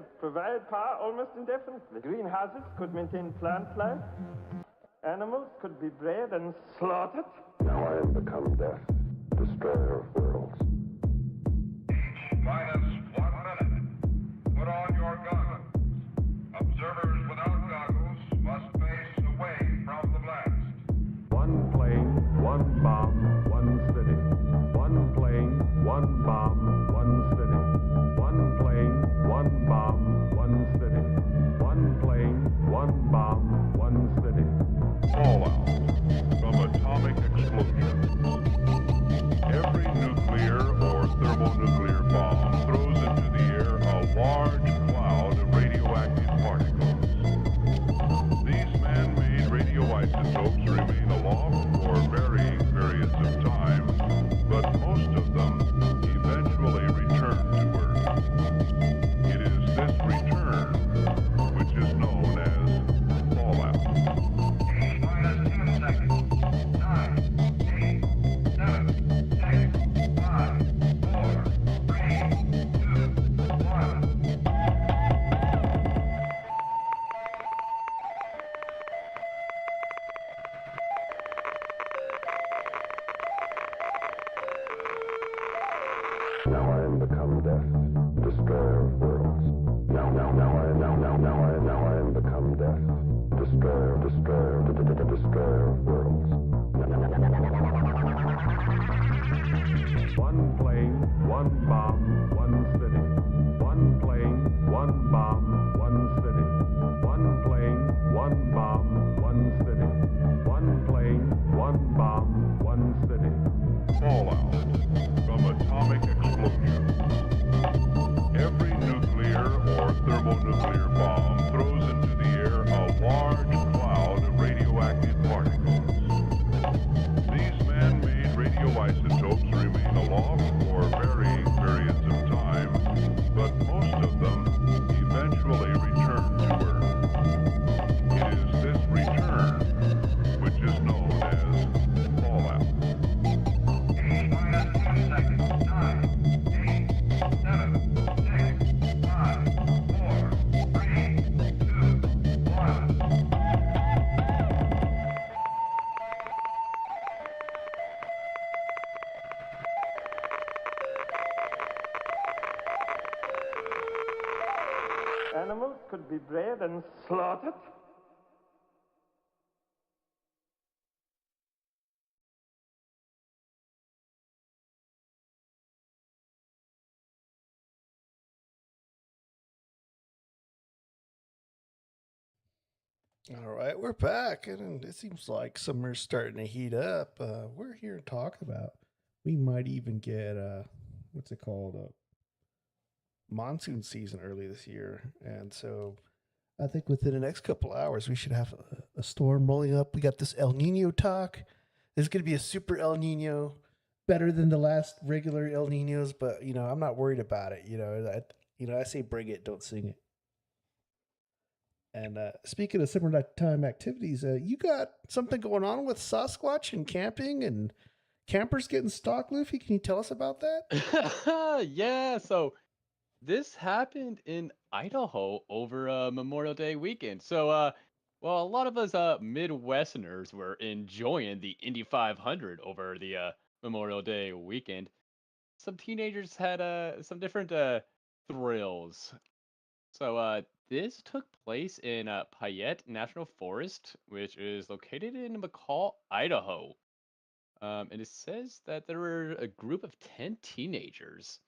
could provide power almost indefinitely. Greenhouses could maintain plant life. Animals could be bred and slaughtered. Now I am become death, destroyer of worlds. -1 minute. Put on your goggles. Observers without goggles must face away from the blast. One plane, one bomb, one city. One plane, one bomb, one city. One plane, one bomb, one city. One plane, one bomb, one city. Fallout from atomic explosions. Every nuclear or thermonuclear bomb throws into the air a large cloud of radioactive particles. These man-made radioisotopes remain aloft for varying periods of time, but most of them eventually return to Earth. It is this return which is known as fallout. -10 seconds. 9, 8, 7, 6, 5, 4, 3, 2, 1. Now I am become death, destroyer of worlds. Now I am become death, destroyer of worlds. One plane, one bomb, one city. One plane, one bomb, one city. One plane, one bomb, one city. One plane, one bomb, one city. Fallout from atomic explosions. Every nuclear or thermonuclear bomb throws into the air a large cloud of radioactive particles. These man-made radioisotopes remain aloft for varying periods of time, but most of them eventually return to Earth. It is this return which is known as fallout. -10 seconds. 9, 8, 7, 6, 5, 4, 3, 2, 1. Animals could be bred and slaughtered. All right, we're back, and it seems like summer's starting to heat up. We're here to talk about. We might even get what's it called? Monsoon season early this year, and so I think within the next couple hours we should have a storm rolling up. We got this El Nino talk. There's going to be a super El Nino, better than the last regular El Ninos, but I'm not worried about it. I say bring it, don't sing it. And speaking of summertime activities, you got something going on with Sasquatch and camping and campers getting stalked, Luffy. Can you tell us about that? Yeah, so this happened in Idaho over Memorial Day weekend. So, well, a lot of us Midwesterners were enjoying the Indy 500 over the Memorial Day weekend. Some teenagers had some different thrills. So, this took place in Payette National Forest, which is located in McCall, Idaho. And it says that there were a group of 10 teenagers.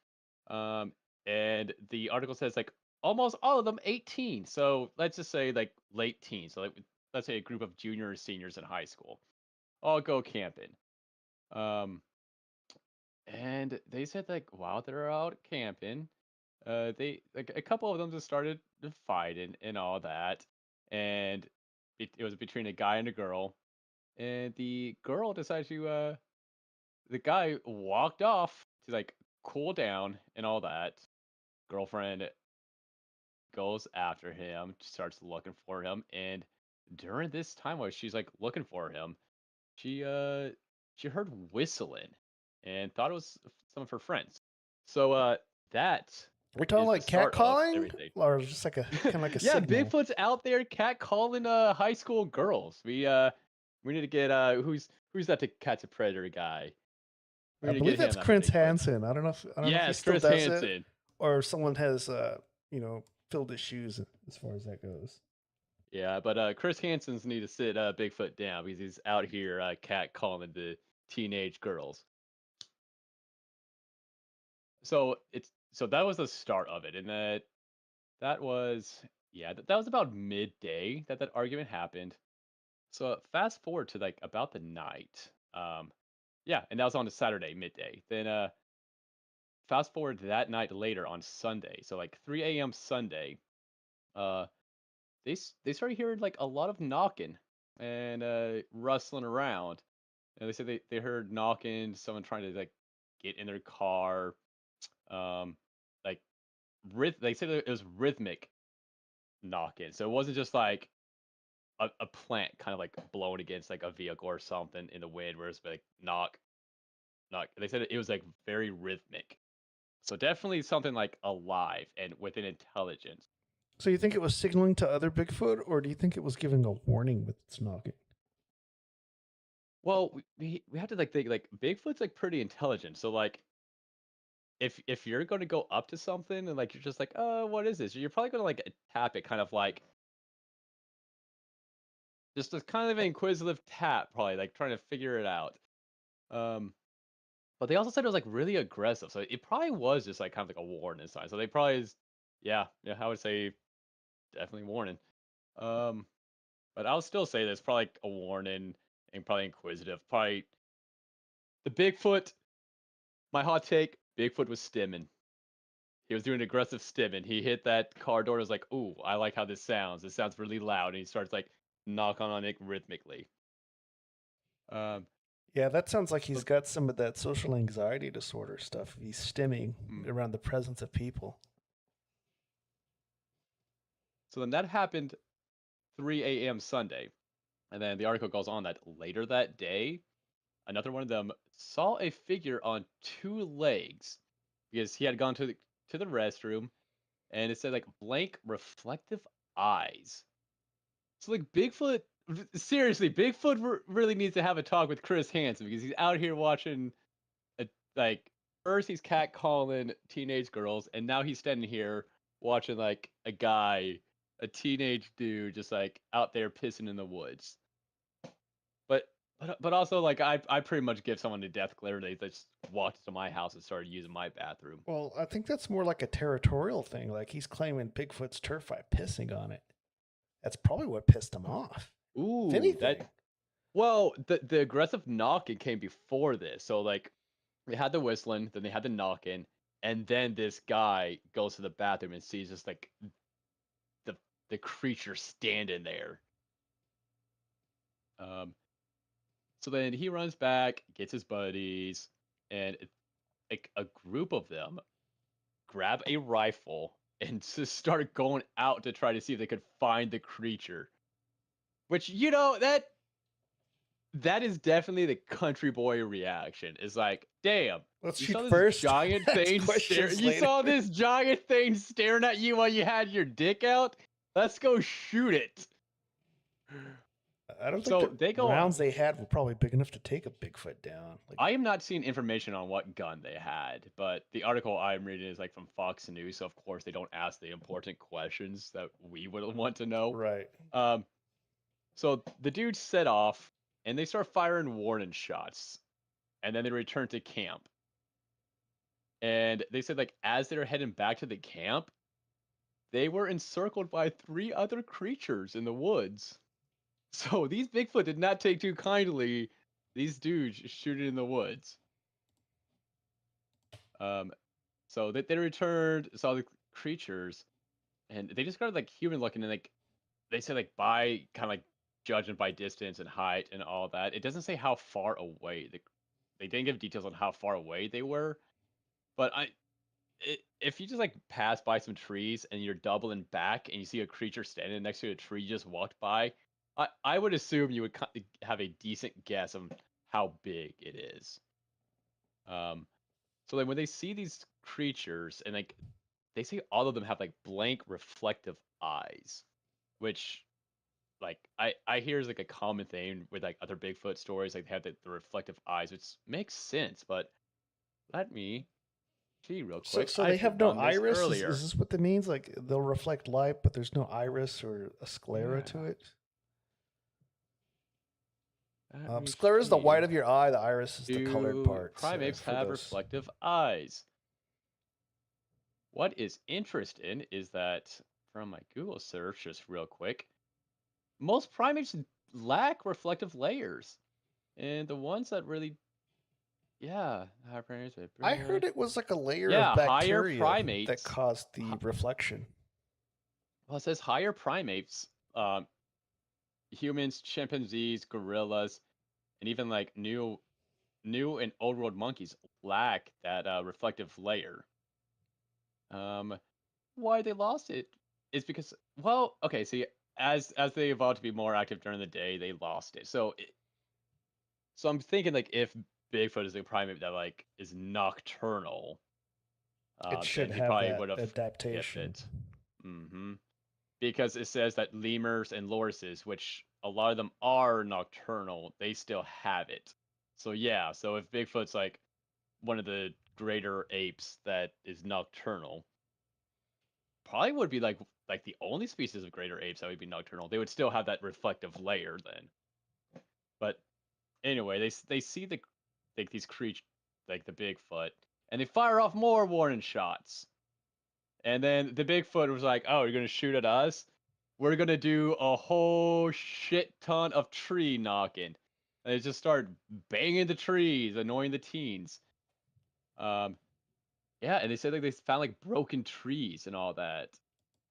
Um, and the article says like almost all of them 18. So let's just say like late teens. So like let's say a group of juniors, seniors in high school all go camping. Um, and they said like while they're out camping, they like a couple of them just started fighting and all that, and it was between a guy and a girl, and the girl decided to the guy walked off to like cool down and all that. Girlfriend goes after him, starts looking for him, and during this time while she's like looking for him, she heard whistling and thought it was some of her friends. So that We're talking is the like start of catcalling, everything. or just like a kind of like a Yeah, signal. Bigfoot's out there catcalling high school girls. We need to get who's that to catch a predator guy? We I need to believe get that's him after Chris Bigfoot. Hansen. I don't know if he Yes, still Chris does it, Hansen. or if someone has filled his shoes as far as that goes. Yeah, but Chris Hansen's need to sit Bigfoot down because he's out here catcalling the teenage girls. So that was the start of it, and that was that was about midday that argument happened. So fast forward to like about the night. Yeah, and that was on a Saturday midday. Then fast forward to that night later on Sunday. So like 3 a.m. Sunday, uh they started hearing like a lot of knocking and rustling around. And they said they heard knocking, someone trying to like get in their car. Um like they said it was rhythmic knocking. So it wasn't just like a plant kind of like blowing against like a vehicle or something in the wind where it's like knock, knock. They said it was like very rhythmic. So definitely something like alive and with an intelligence. So you think it was signaling to other Bigfoot, or do you think it was giving a warning with its knocking? Well, we have to like think like Bigfoot's like pretty intelligent. So like if you're going to go up to something and like you're just like, "Oh, what is this?" You're probably going to like tap it kind of like just a kind of an inquisitive tap probably like trying to figure it out. Um but they also said it was like really aggressive. So it probably was just like kind of like a warning sign. So they probably is yeah, I would say definitely warning. Um but I'll still say this probably like a warning and probably inquisitive. Probably the Bigfoot, my hot take, Bigfoot was stimming. He was doing aggressive stimming. He hit that car door and was like, "Ooh, I like how this sounds. This sounds really loud." And he starts like knocking on it rhythmically. Um, Yeah, that sounds like he's so, got some of that social anxiety disorder stuff. He's stimming mm. around the presence of people. So then that happened 3 a.m. Sunday. And then the article goes on that later that day, another one of them saw a figure on two legs because he had gone to the restroom and it said like blank reflective eyes. So like Bigfoot, seriously, Bigfoot really needs to have a talk with Chris Hansen because he's out here watching, a, like, first he's catcalling teenage girls, and now he's standing here watching like a guy, a teenage dude, just like out there pissing in the woods. But but also like I pretty much give someone a death glare. They just walked into my house and started using my bathroom. Well, I think that's more like a territorial thing. Like he's claiming Bigfoot's turf by pissing on it. That's probably what pissed him off. If Ooh, anything. that well, the aggressive knocking came before this. So like they had the whistling, then they had the knocking, and then this guy goes to the bathroom and sees just like the the creature standing there. Um, so then he runs back, gets his buddies, and like a group of them grab a rifle and just start going out to try to see if they could find the creature. Which that is definitely the country boy reaction. Is like, damn, Let's you shoot saw this first. giant Ask thing questions you later. saw this giant thing staring at you while you had your dick out? Let's go shoot it. I don't think So the they go. rounds they had were probably big enough to take a Bigfoot down. Like, I am not seeing information on what gun they had, but the article I'm reading is like from Fox News, so of course they don't ask the important questions that we would want to know. right. Um, so the dudes set off and they start firing warning shots, and then they return to camp. And they said like as they're heading back to the camp, they were encircled by three other creatures in the woods. So these Bigfoot did not take too kindly these dudes shooting in the woods. Um, so they returned, saw the creatures, and they just got like human looking, and like they said like by kind of like judging by distance and height and all that. It doesn't say how far away they didn't give details on how far away they were, but if you just like pass by some trees and you're doubling back and you see a creature standing next to a tree you just walked by, I would assume you would have a decent guess of how big it is. So then when they see these creatures and like they say all of them have like blank reflective eyes, which like I hear is like a common thing with like other Bigfoot stories. Like they have the reflective eyes, which makes sense. But let me see real So, quick. so I they should have no have done this iris. Is earlier. this what that means? Like they'll reflect light, but there's no iris or a sclera to Yeah. it. Let me Sclera is the white see. of your eye. The iris is the colored Do parts. primates For have those. reflective eyes? What is interesting is that from my Google search, just real quick, most primates lack reflective layers. And the ones that really, yeah, higher primates, I heard it was like a layer of yeah, higher bacteria that primates. caused the reflection. Well, it says higher primates, humans, chimpanzees, gorillas, and even like new and old world monkeys lack that reflective layer. Um, why they lost it is because, well, okay, see, as they evolved to be more active during the day, they lost it. So I'm thinking like if Bigfoot is a primate that like is nocturnal, It should then he have probably that would have kept adaptation. it. Hmm. Because it says that lemurs and lorises, which a lot of them are nocturnal, they still have it. So yeah, so if Bigfoot's like one of the greater apes that is nocturnal, probably would be like the only species of greater apes that would be nocturnal. They would still have that reflective layer then. But anyway, they see like these creatures like the Bigfoot, and they fire off more warning shots. And then the Bigfoot was like, "Oh, you're gonna shoot at us? We're gonna do a whole shit ton of tree knocking." And they just start banging the trees, annoying the teens. Um, yeah, and they said like they found like broken trees and all that,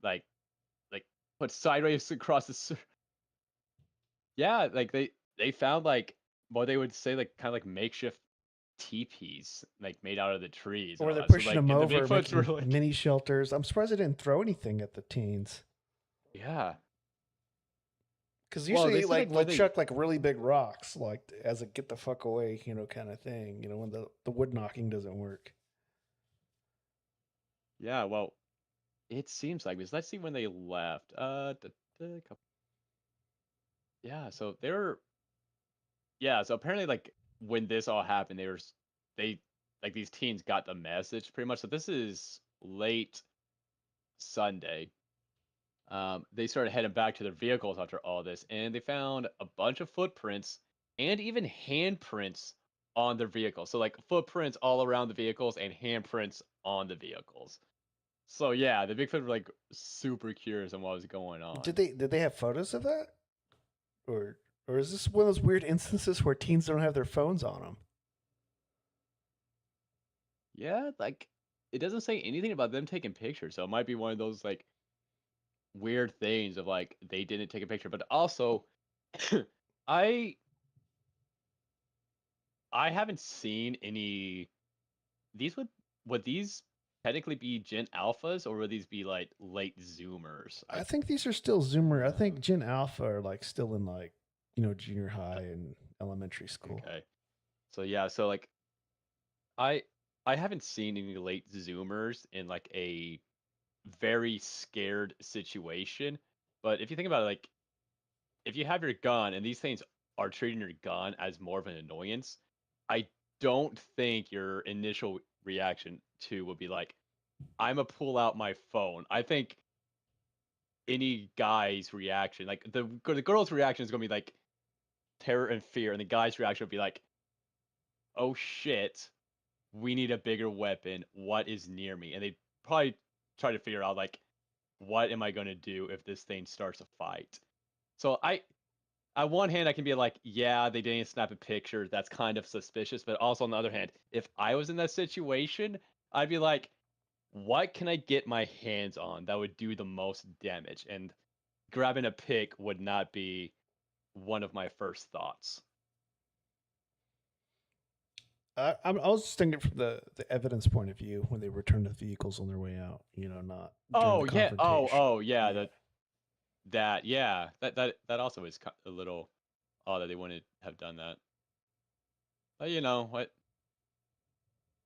like like put sideways across yeah, like they found like what they would say like kind of like makeshift teepees like made out of the trees and Or all they're that. So pushing like them the over, Bigfoots were making like, mini shelters. I'm surprised they didn't throw anything at the teens. yeah. Because Well, they usually, said like, like where they'll they, chuck like really big rocks, like as a get the fuck away, kind of thing. When the wood knocking doesn't work. yeah. Well, it seems like because let's see when they left. Yeah. So they were, yeah. So apparently, like when this all happened, they like these teens got the message pretty much. So this is late Sunday. They started heading back to their vehicles after all this, and they found a bunch of footprints and even handprints on their vehicles. So like footprints all around the vehicles and handprints on the vehicles. So yeah, the Bigfoot were like super curious on what was going on. Did they have photos of that, or or is this one of those weird instances where teens don't have their phones on them? Yeah, like it doesn't say anything about them taking pictures, so it might be one of those like weird things of like they didn't take a picture, but also I I haven't seen any. These would these technically be Gen Alphas or would these be like late Zoomers? I think these are still Zoomer. I think Uh, Gen Alpha are like still in like junior high and elementary school. okay. So yeah, so like I I haven't seen any late Zoomers in like a very scared situation. But if you think about it, like if you have your gun and these things are treating your gun as more of an annoyance, I don't think your initial reaction to would be like, I'm gonna pull out my phone. I think any guy's reaction, like the girl's reaction is gonna be like terror and fear, and the guy's reaction would be like, "Oh shit, we need a bigger weapon. What is near me?" And they probably try to figure out like, what am I gonna do if this thing starts a fight? So on one hand, I can be like, yeah, they didn't snap a picture. That's kind of suspicious. But also on the other hand, if I was in that situation, I'd be like, what can I get my hands on that would do the most damage? And grabbing a pick would not be one of my first thoughts. I was just thinking from the evidence point of view when they returned the vehicles on their way out. Not during the Oh yeah. confrontation. Yeah. Yeah. That also is a little odd that they wouldn't have done that. But you know what?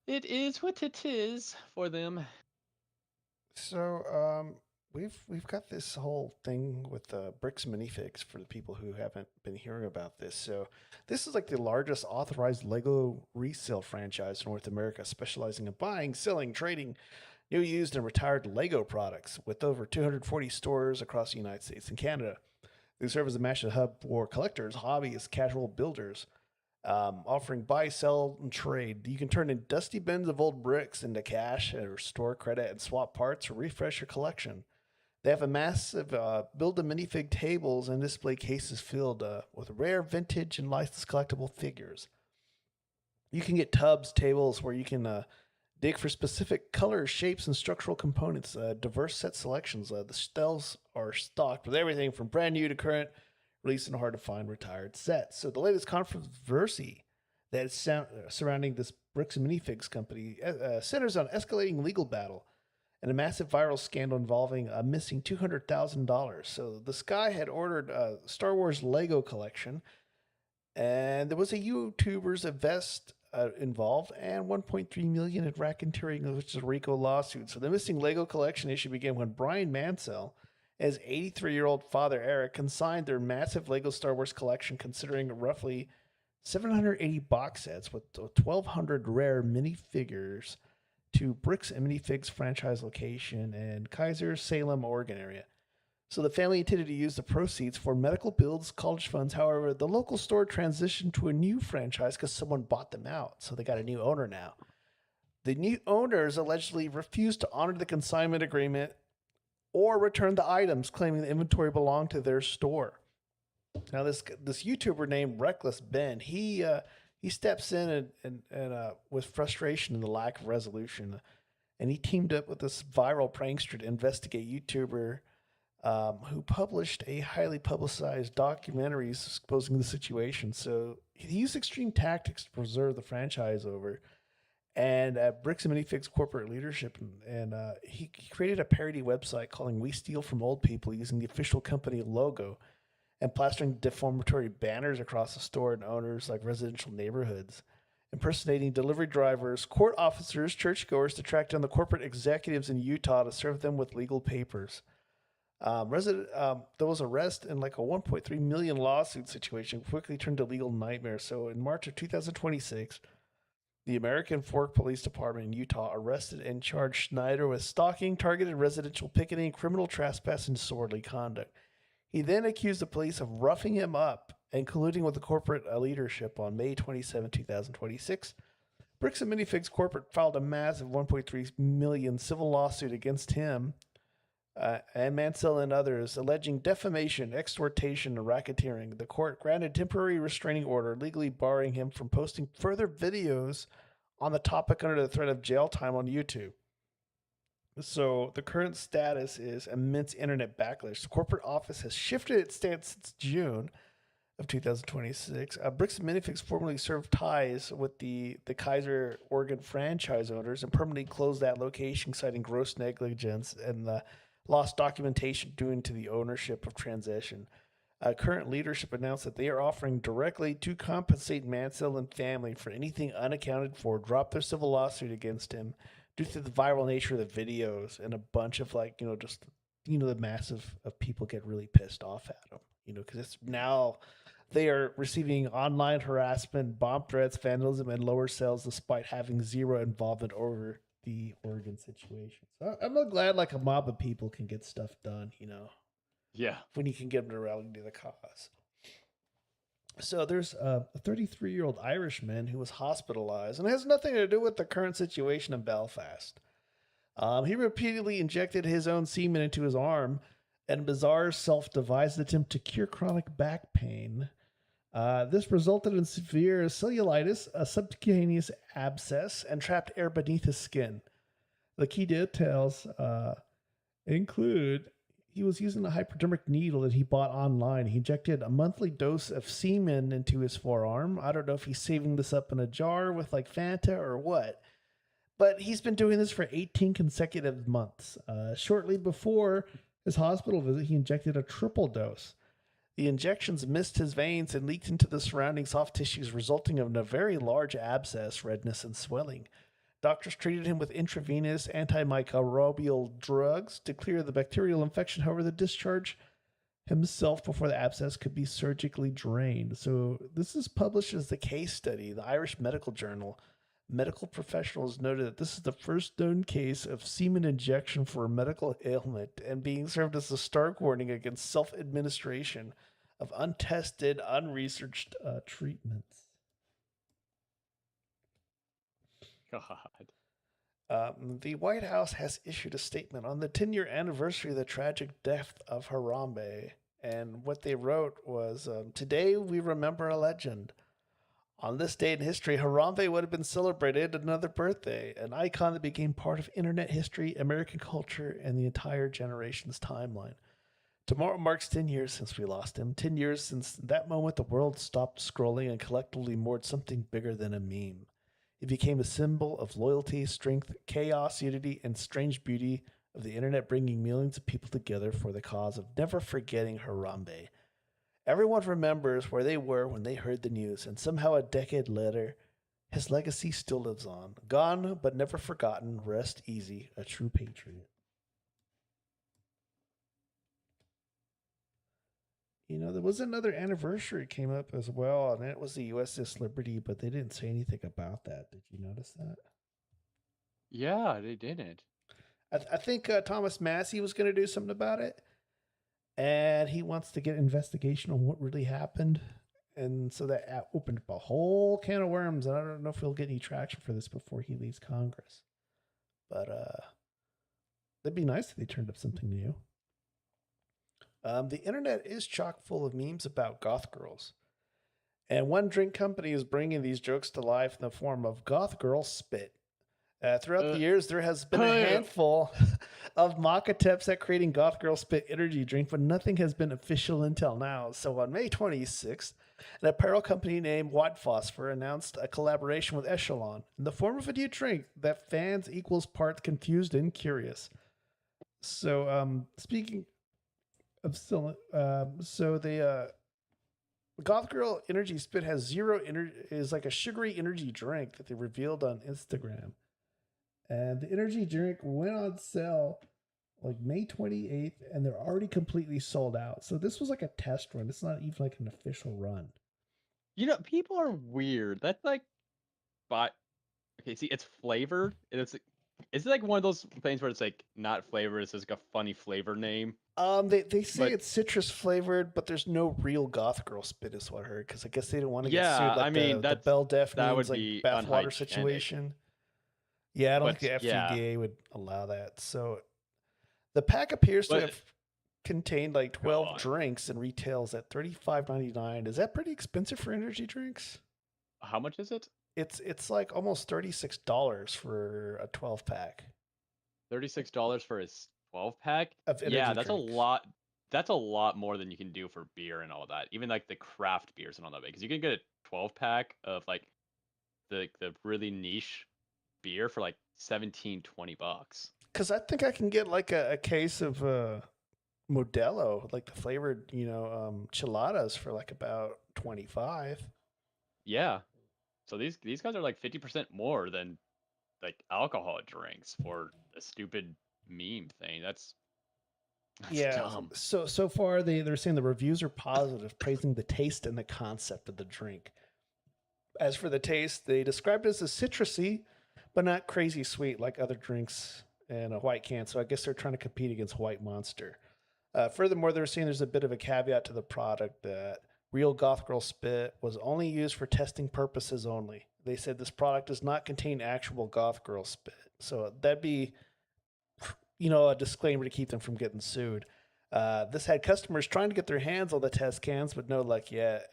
It is what it is for them. So we've got this whole thing with Bricks Minifigs for the people who haven't been hearing about this. So this is like the largest authorized Lego resale franchise in North America, specializing in buying, selling, trading new, used, and retired Lego products with over 240 stores across the United States and Canada. They serve as a massive hub for collectors, hobbyists, casual builders, offering buy, sell, and trade. You can turn in dusty bins of old bricks into cash or store credit and swap parts or refresh your collection. They have a massive build a minifig tables and display cases filled with rare vintage and licensed collectible figures. You can get tubs, tables where you can dig for specific colors, shapes, and structural components. Diverse set selections. The shelves are stocked with everything from brand new to current release and hard to find retired sets. So the latest controversy that is surrounding this Bricks and Minifigs company centers on escalating legal battle and a massive viral scandal involving a missing $200,000. So this guy had ordered a Star Wars Lego collection, and there was a YouTuber's invest involved, and 1.3 million in racketeering, which is a RICO lawsuit. So the missing Lego collection issue began when Brian Mansell and his 83-year-old father Eric consigned their massive Lego Star Wars collection, considering roughly 780 box sets with 1,200 rare minifigures, to Bricks and Minifigs franchise location in Kaiser, Salem, Oregon area. So the family intended to use the proceeds for medical bills, college funds. However, the local store transitioned to a new franchise because someone bought them out. So they got a new owner now. The new owners allegedly refused to honor the consignment agreement or return the items, claiming the inventory belonged to their store. Now, this YouTuber named Reckless Ben, he steps in and with frustration and the lack of resolution, and he teamed up with this viral prankster to investigate YouTuber who published a highly publicized documentary exposing the situation. So he used extreme tactics to preserve the franchise over. And Bricks and Minifigs corporate leadership, and he created a parody website calling "We Steal from Old People" using the official company logo and plastering defamatory banners across the store and owners like residential neighborhoods, impersonating delivery drivers, court officers, churchgoers to track down the corporate executives in Utah to serve them with legal papers. There was arrest and like a 1.3 million lawsuit situation quickly turned to legal nightmare. So in March of 2026, the American Fork Police Department in Utah arrested and charged Schneider with stalking, targeted residential picketing, criminal trespass, and disorderly conduct. He then accused the police of roughing him up and colluding with the corporate leadership. On May 27, 2026, Bricks and Minifigs corporate filed a massive 1.3 million civil lawsuit against him and Mansell and others, alleging defamation, extortation, and racketeering. The court granted temporary restraining order, legally barring him from posting further videos on the topic under the threat of jail time on YouTube. So the current status is immense internet backlash. The corporate office has shifted its stance since June of 2026. Bricks and Minifigs formerly served ties with the Kaiser, Oregon franchise owners and permanently closed that location, citing gross negligence and lost documentation due to the ownership of transition. Current leadership announced that they are offering directly to compensate Mansell and family for anything unaccounted for, drop their civil lawsuit against him due to the viral nature of the videos and a bunch of the massive of people get really pissed off at him, because it's now they are receiving online harassment, bomb threats, vandalism, and lower sales despite having zero involvement over the Oregon situation. So I'm glad a mob of people can get stuff done, Yeah. when you can get them to rally to the cause. So there's a 33-year-old Irishman who was hospitalized, and it has nothing to do with the current situation in Belfast. He repeatedly injected his own semen into his arm in a bizarre self-devised attempt to cure chronic back pain. This resulted in severe cellulitis, a subcutaneous abscess, and trapped air beneath his skin. The key details include he was using a hypodermic needle that he bought online. He injected a monthly dose of semen into his forearm. I don't know if he's saving this up in a jar with Fanta or what, but he's been doing this for 18 consecutive months. Shortly before his hospital visit, he injected a triple dose. The injections missed his veins and leaked into the surrounding soft tissues, resulting in a very large abscess, redness, and swelling. Doctors treated him with intravenous antimicrobial drugs to clear the bacterial infection. However, the discharge himself before the abscess could be surgically drained. So this is published as the case study, the Irish Medical Journal. Medical professionals noted that this is the first known case of semen injection for a medical ailment and being served as a stark warning against self-administration of untested, unresearched treatments. God. The White House has issued a statement on the 10-year anniversary of the tragic death of Harambe. And what they wrote was, today we remember a legend. On this day in history, Harambe would have been celebrated another birthday, an icon that became part of internet history, American culture, and the entire generation's timeline. Tomorrow marks 10 years since we lost him. 10 years since that moment the world stopped scrolling and collectively moored something bigger than a meme. It became a symbol of loyalty, strength, chaos, unity, and strange beauty of the internet, bringing millions of people together for the cause of never forgetting Harambe. Everyone remembers where they were when they heard the news, and somehow a decade later, his legacy still lives on. Gone, but never forgotten. Rest easy, a true patriot. You know, there was another anniversary came up as well, and it was the USS Liberty, but they didn't say anything about that. Did you notice that? Yeah, they didn't. I think Thomas Massey was going to do something about it, and he wants to get an investigation on what really happened. And so that opened up a whole can of worms, and I don't know if he'll get any traction for this before he leaves Congress. But it'd be nice if they turned up something new. The internet is chock full of memes about goth girls. And one drink company is bringing these jokes to life in the form of goth girl spit. Throughout the years, there has been a handful of mock attempts at creating goth girl spit energy drink, but nothing has been official until now. So on May 26th, an apparel company named White Phosphor announced a collaboration with Echelon in the form of a new drink that fans equals parts confused and curious. So speaking of still, so the Goth Girl Energy Spit has zero energy, is like a sugary energy drink that they revealed on Instagram. And the energy drink went on sale like May 28th, and they're already completely sold out. So this was like a test run. It's not even like an official run. You know, people are weird. That's like, but okay, see, it's flavored. And it's like one of those things where it's like not flavored. It's just like a funny flavor name. They say it's citrus flavored, but there's no real Goth Girl Spit, is what I heard. Because I guess they didn't want to get sued. Like I mean, the Belle Delphine that would like be bathwater unhygienic. situation. Yeah, I don't think the FDA would allow that. So the pack appears to have contained like 12 drinks and retails at $35.99. Is that pretty expensive for energy drinks? How much is it? It's like almost $36 for a 12 pack. $36 for a 12 pack? Yeah, that's drinks. a lot. That's a lot more than you can do for beer and all that. Even like the craft beers and all that. Because you can get a 12 pack of like the really niche beer for like $17-20. Because I think I can get like a case of Modelo, like the flavored, chiladas for like about $25. Yeah. So these guys are like 50% more than like alcohol drinks for a stupid meme thing. That's dumb. So far they're saying the reviews are positive, praising the taste and the concept of the drink. As for the taste, they described it as a citrusy, but not crazy sweet like other drinks in a white can. So I guess they're trying to compete against White Monster. Furthermore, they're saying there's a bit of a caveat to the product that Real Goth Girl Spit was only used for testing purposes only. They said this product does not contain actual Goth Girl Spit. So that'd be, a disclaimer to keep them from getting sued. This had customers trying to get their hands on the test cans, but no luck yet.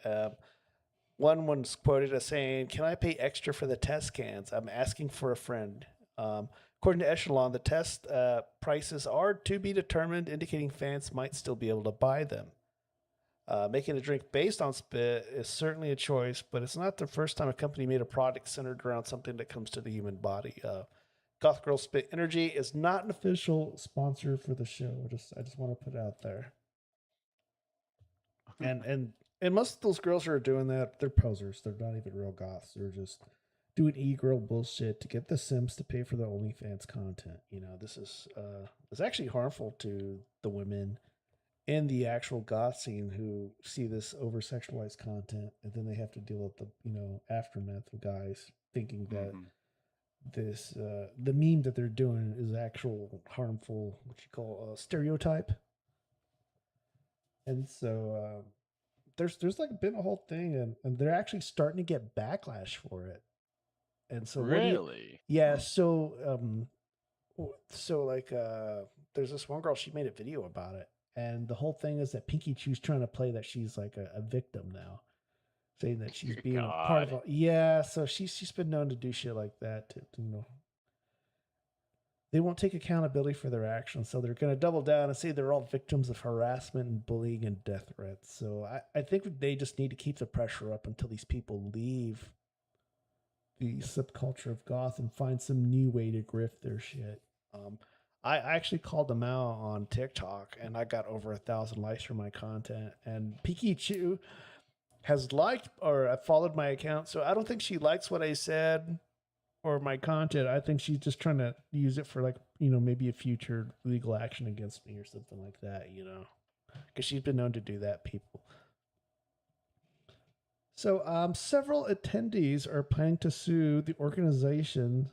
One was quoted as saying, "Can I pay extra for the test cans? I'm asking for a friend." According to Echelon, the test prices are to be determined, indicating fans might still be able to buy them. Making a drink based on spit is certainly a choice, but it's not the first time a company made a product centered around something that comes to the human body. Goth Girl Spit Energy is not an official sponsor for the show. I just want to put it out there. And most of those girls who are doing that, they're posers. They're not even real goths. They're just doing e-girl bullshit to get the Sims to pay for their OnlyFans content. This is it's actually harmful to the women in the actual goth scene who see this over sexualized content, and then they have to deal with the aftermath of guys thinking that this the meme that they're doing is actual harmful, what you call stereotype. And so there's like been a whole thing, and they're actually starting to get backlash for it. And so really, there's this one girl, she made a video about it, and the whole thing is that Pinky Chew's trying to play that she's like a victim now, saying that she's being a part of so she's been known to do shit like that to they won't take accountability for their actions, so they're going to double down and say they're all victims of harassment and bullying and death threats. So I think they just need to keep the pressure up until these people leave the subculture of goth and find some new way to grift their shit. I actually called them out on TikTok, and I got over 1,000 likes for my content. And Pinky Chew has liked or followed my account, so I don't think she likes what I said or my content. I think she's just trying to use it for maybe a future legal action against me or something like that, because she's been known to do that, people. So several attendees are planning to sue the organizers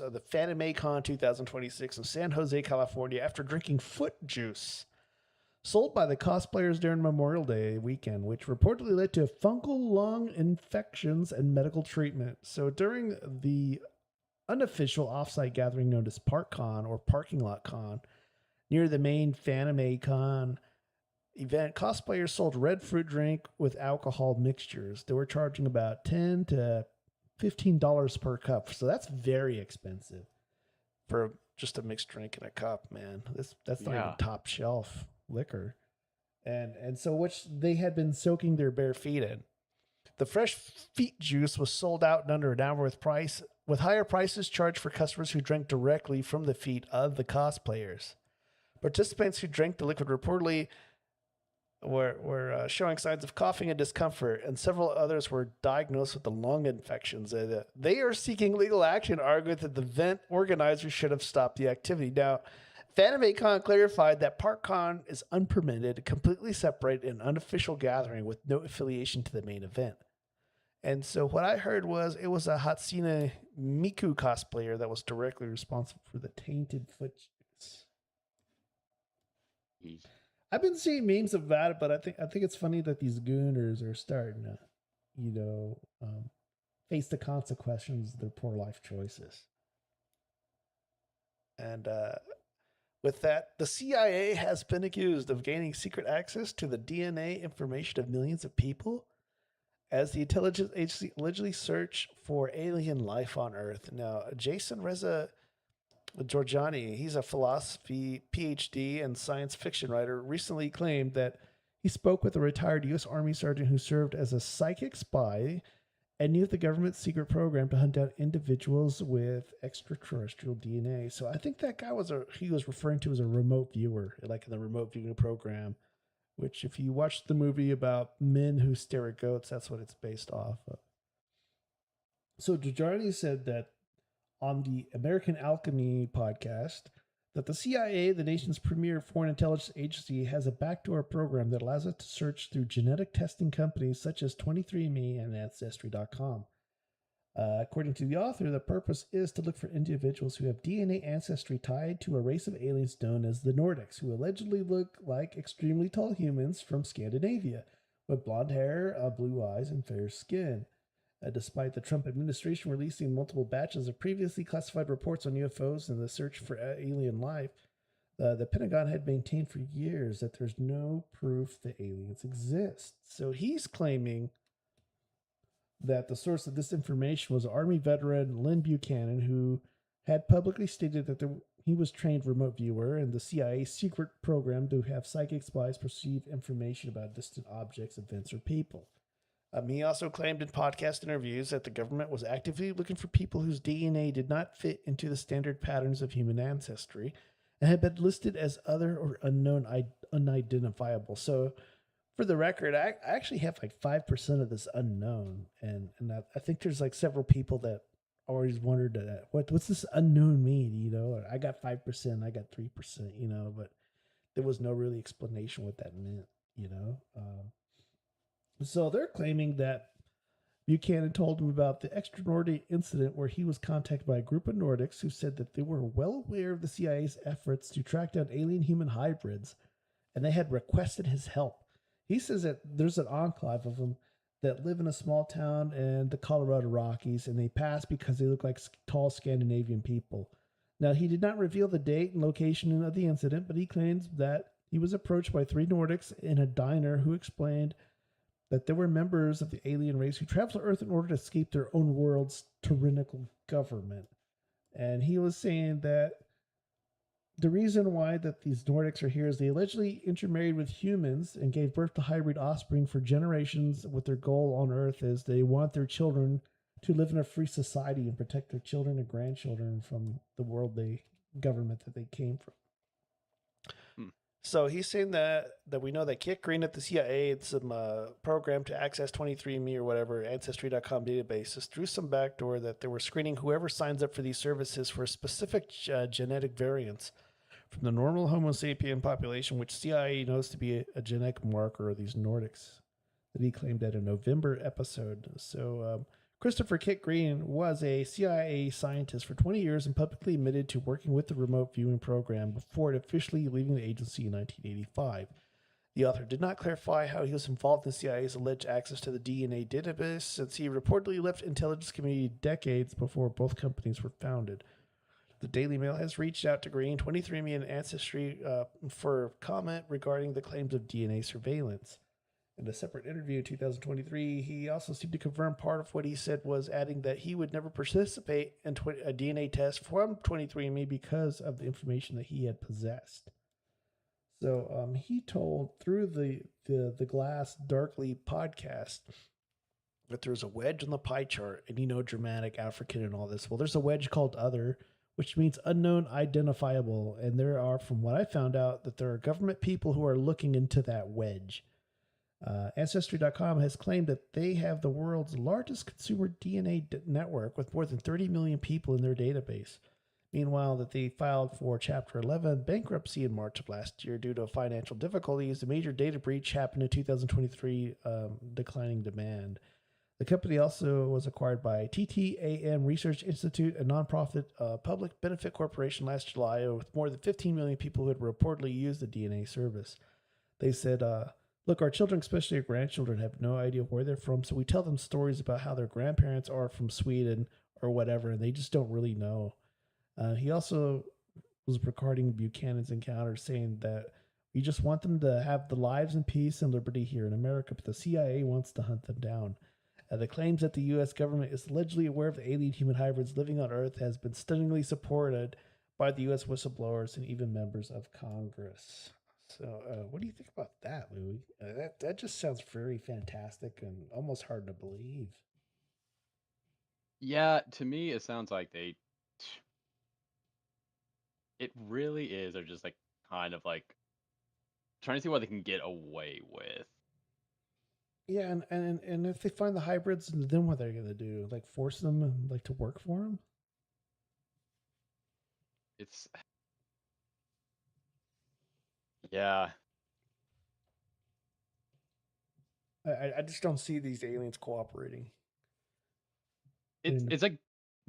of the FanimeCon 2026 in San Jose, California, after drinking foot juice sold by the cosplayers during Memorial Day weekend, which reportedly led to fungal lung infections and medical treatment. So during the unofficial offsite gathering known as ParkCon or Parking Lot Con near the main FanimeCon event, cosplayers sold red fruit drink with alcohol mixtures. They were charging about $10 to $15 per cup. So that's very expensive for just a mixed drink in a cup, man. That's not even top shelf liquor. And so which they had been soaking their bare feet in. The fresh feet juice was sold out in under an hour with higher prices charged for customers who drank directly from the feet of the cosplayers. Participants who drank the liquid reportedly were showing signs of coughing and discomfort, and several others were diagnosed with the lung infections. They are seeking legal action, arguing that the event organizers should have stopped the activity. Now, FanimeCon clarified that ParkCon is unpermitted, completely separate, and unofficial gathering with no affiliation to the main event. And so what I heard was it was a Hatsune Miku cosplayer that was directly responsible for the tainted foot juice. I've been seeing memes about it, but I think it's funny that these gooners are starting to, face the consequences of their poor life choices. And with that, the CIA has been accused of gaining secret access to the DNA information of millions of people as the intelligence agency allegedly search for alien life on Earth. Now, Jason Reza Georgiani, he's a philosophy PhD and science fiction writer, recently claimed that he spoke with a retired U.S. Army sergeant who served as a psychic spy and knew the government's secret program to hunt down individuals with extraterrestrial DNA. So I think that guy he was referring to as a remote viewer, like in the remote viewing program, which if you watch the movie about men who stare at goats, that's what it's based off of. So Georgiani said that on the American Alchemy podcast, that the CIA, the nation's premier foreign intelligence agency, has a backdoor program that allows it to search through genetic testing companies such as 23andMe and Ancestry.com. According to the author, the purpose is to look for individuals who have DNA ancestry tied to a race of aliens known as the Nordics, who allegedly look like extremely tall humans from Scandinavia, with blonde hair, blue eyes, and fair skin. Despite the Trump administration releasing multiple batches of previously classified reports on UFOs and the search for alien life, the Pentagon had maintained for years that there's no proof that aliens exist. So he's claiming that the source of this information was Army veteran Lynn Buchanan, who had publicly stated that he was trained remote viewer in the CIA's secret program to have psychic spies perceive information about distant objects, events, or people. He also claimed in podcast interviews that the government was actively looking for people whose DNA did not fit into the standard patterns of human ancestry and had been listed as other or unknown, unidentifiable. So For the record, I actually have like 5% of this unknown, and I think there's like several people that always wondered what's this unknown mean? You know, I got 5%, I got 3%, you know, but there was no really explanation what that meant, you know. So they're claiming that Buchanan told him about the extraordinary incident where he was contacted by a group of Nordics who said that they were well aware of the CIA's efforts to track down alien human hybrids, and they had requested his help. He says that there's an enclave of them that live in a small town in the Colorado Rockies, and they pass because they look like tall Scandinavian people. Now, he did not reveal the date and location of the incident, but he claims that he was approached by 3 Nordics in a diner who explained that there were members of the alien race who traveled to Earth in order to escape their own world's tyrannical government. And he was saying that the reason why that these Nordics are here is they allegedly intermarried with humans and gave birth to hybrid offspring for generations, with their goal on Earth is they want their children to live in a free society and protect their children and grandchildren from the worldly government that they came from. So he's saying that we know that Kit Green at the CIA had some program to access 23andMe or whatever, Ancestry.com databases through some backdoor that they were screening whoever signs up for these services for specific genetic variants from the normal Homo sapien population, which CIA knows to be a genetic marker of these Nordics that he claimed at a November episode. So Christopher Kit Green was a CIA scientist for 20 years and publicly admitted to working with the remote viewing program before officially leaving the agency in 1985. The author did not clarify how he was involved in the CIA's alleged access to the DNA database, since he reportedly left the intelligence community decades before both companies were founded. The Daily Mail has reached out to Green, 23andMe, and Ancestry for comment regarding the claims of DNA surveillance. In a separate interview in 2023, he also seemed to confirm part of what he said, was adding that he would never participate in a DNA test from 23andMe because of the information that he had possessed. So he told through the Glass Darkly podcast that there's a wedge on the pie chart, and you know, Germanic, African, and all this. Well, there's a wedge called Other, which means unknown identifiable, and there are, from what I found out, that there are government people who are looking into that wedge. Ancestry.com has claimed that they have the world's largest consumer DNA network with more than 30 million people in their database. Meanwhile, that they filed for Chapter 11 bankruptcy in March of last year due to financial difficulties. The major data breach happened in 2023, declining demand. The company also was acquired by TTAM Research Institute, a nonprofit public benefit corporation, last July, with more than 15 million people who had reportedly used the DNA service. They said, look, our children, especially our grandchildren, have no idea where they're from, so we tell them stories about how their grandparents are from Sweden or whatever, and they just don't really know. He also was recording Buchanan's encounter, saying that we just want them to have the lives and peace and liberty here in America, but the CIA wants to hunt them down. The claims that the U.S. government is allegedly aware of the alien human hybrids living on Earth has been stunningly supported by the U.S. whistleblowers and even members of Congress. So what do you think about that, Louis? That just sounds very fantastic and almost hard to believe. Yeah, to me, it sounds like it really is. They're just like kind of like trying to see what they can get away with. Yeah, and if they find the hybrids, then what they're gonna do? Like force them like to work for them? It's yeah. I just don't see these aliens cooperating. It's like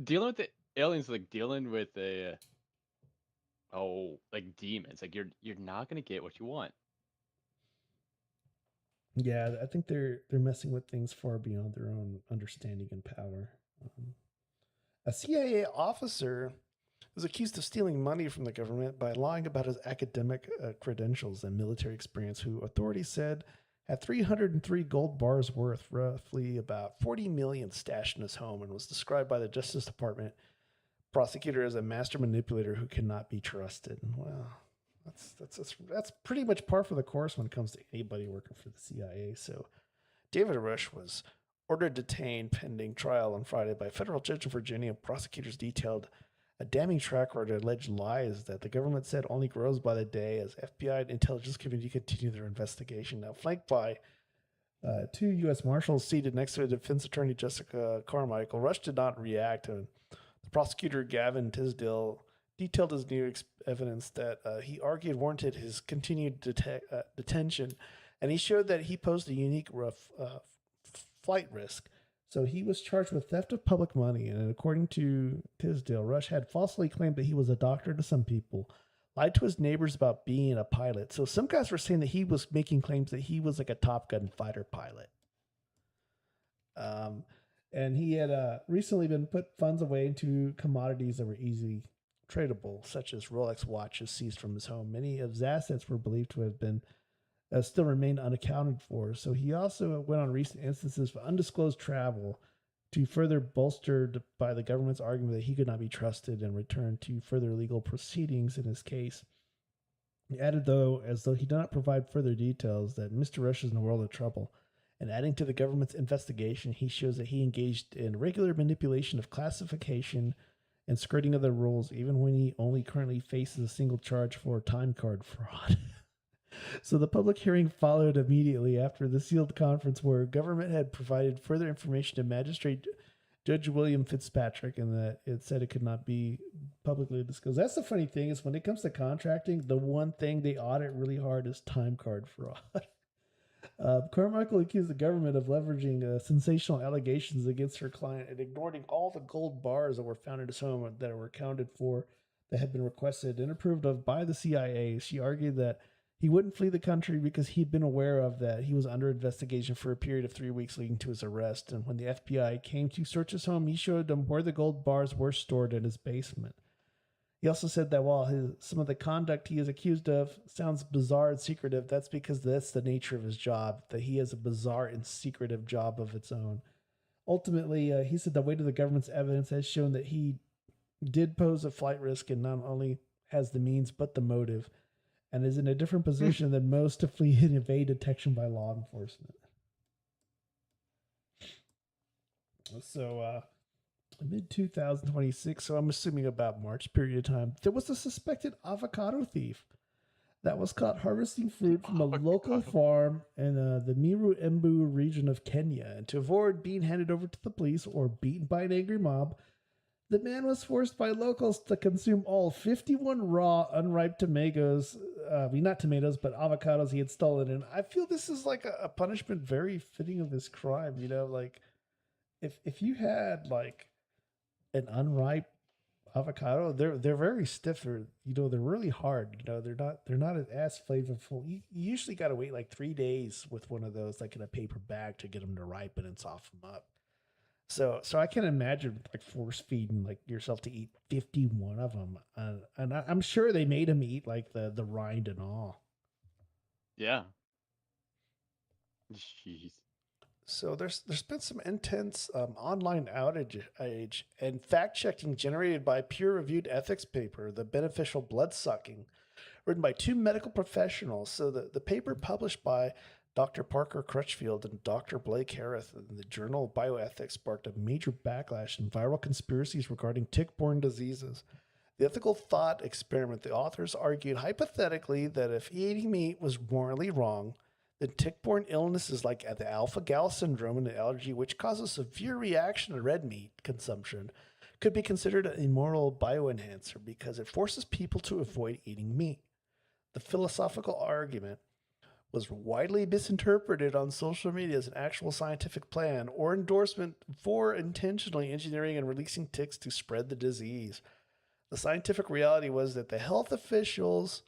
dealing with the aliens, like dealing with like demons. Like you're not gonna get what you want. Yeah, I think they're messing with things far beyond their own understanding and power. A CIA officer was accused of stealing money from the government by lying about his academic credentials and military experience, who authorities said had 303 gold bars worth, roughly about 40 million, stashed in his home, and was described by the Justice Department prosecutor as a master manipulator who cannot be trusted. Well, that's pretty much par for the course when it comes to anybody working for the CIA. So David Rush was ordered detained pending trial on Friday by a federal judge in Virginia. Prosecutors detailed a damning track record of alleged lies that the government said only grows by the day as FBI and intelligence community continue their investigation. Now, flanked by two U.S. Marshals seated next to defense attorney Jessica Carmichael, Rush did not react. And the prosecutor, Gavin Tisdale, detailed his new evidence that he argued warranted his continued detention, and he showed that he posed a unique flight risk. So he was charged with theft of public money, and according to Tisdale, Rush had falsely claimed that he was a doctor to some people, lied to his neighbors about being a pilot. So some guys were saying that he was making claims that he was like a Top Gun fighter pilot. And he had recently been put funds away into commodities that were easily tradable, such as Rolex watches seized from his home. Many of his assets were believed to have been still remained unaccounted for. So he also went on recent instances of undisclosed travel to further bolstered by the government's argument that he could not be trusted and returned to further legal proceedings in his case. He added, though, as though he did not provide further details, that Mr. Rush is in a world of trouble. And adding to the government's investigation, he shows that he engaged in regular manipulation of classification and skirting of the rules, even when he only currently faces a single charge for time card fraud. So the public hearing followed immediately after the sealed conference where government had provided further information to Magistrate Judge William Fitzpatrick, and that it said it could not be publicly disclosed. That's the funny thing is when it comes to contracting, the one thing they audit really hard is time card fraud. Carmichael accused the government of leveraging sensational allegations against her client and ignoring all the gold bars that were found in his home that were accounted for that had been requested and approved of by the CIA. She argued that he wouldn't flee the country because he'd been aware of that he was under investigation for a period of 3 weeks leading to his arrest. And when the FBI came to search his home, he showed them where the gold bars were stored in his basement. He also said that while some of the conduct he is accused of sounds bizarre and secretive, that's because that's the nature of his job, that he has a bizarre and secretive job of its own. Ultimately, he said the weight of the government's evidence has shown that he did pose a flight risk and not only has the means but the motive, and is in a different position than most to flee and evade detection by law enforcement. So, mid-2026, so I'm assuming about March period of time, there was a suspected avocado thief that was caught harvesting fruit from a local farm in the Meru Embu region of Kenya. And to avoid being handed over to the police or beaten by an angry mob, the man was forced by locals to consume all 51 raw, unripe tomatoes. Not tomatoes, but avocados he had stolen. And I feel this is like a punishment very fitting of his crime. You know, like if you had like an unripe avocado, they're very stiff. Or, you know, they're really hard. You know, they're not as flavorful. You usually got to wait like 3 days with one of those, like in a paper bag, to get them to ripen and soften them up. So I can imagine like force feeding like yourself to eat 51 of them, and I'm sure they made him eat like the rind and all. Yeah. Jeez. So there's been some intense online outage and fact checking generated by peer-reviewed ethics paper, The Beneficial Blood Sucking, written by two medical professionals. So the paper published by Dr. Parker Crutchfield and Dr. Blake Harris in the Journal of Bioethics sparked a major backlash in viral conspiracies regarding tick-borne diseases. The ethical thought experiment, the authors argued hypothetically that if eating meat was morally wrong, then tick-borne illnesses like the alpha-gal syndrome and the allergy, which causes severe reaction to red meat consumption, could be considered an immoral bioenhancer because it forces people to avoid eating meat. The philosophical argument was widely misinterpreted on social media as an actual scientific plan or endorsement for intentionally engineering and releasing ticks to spread the disease. The scientific reality was that the health officials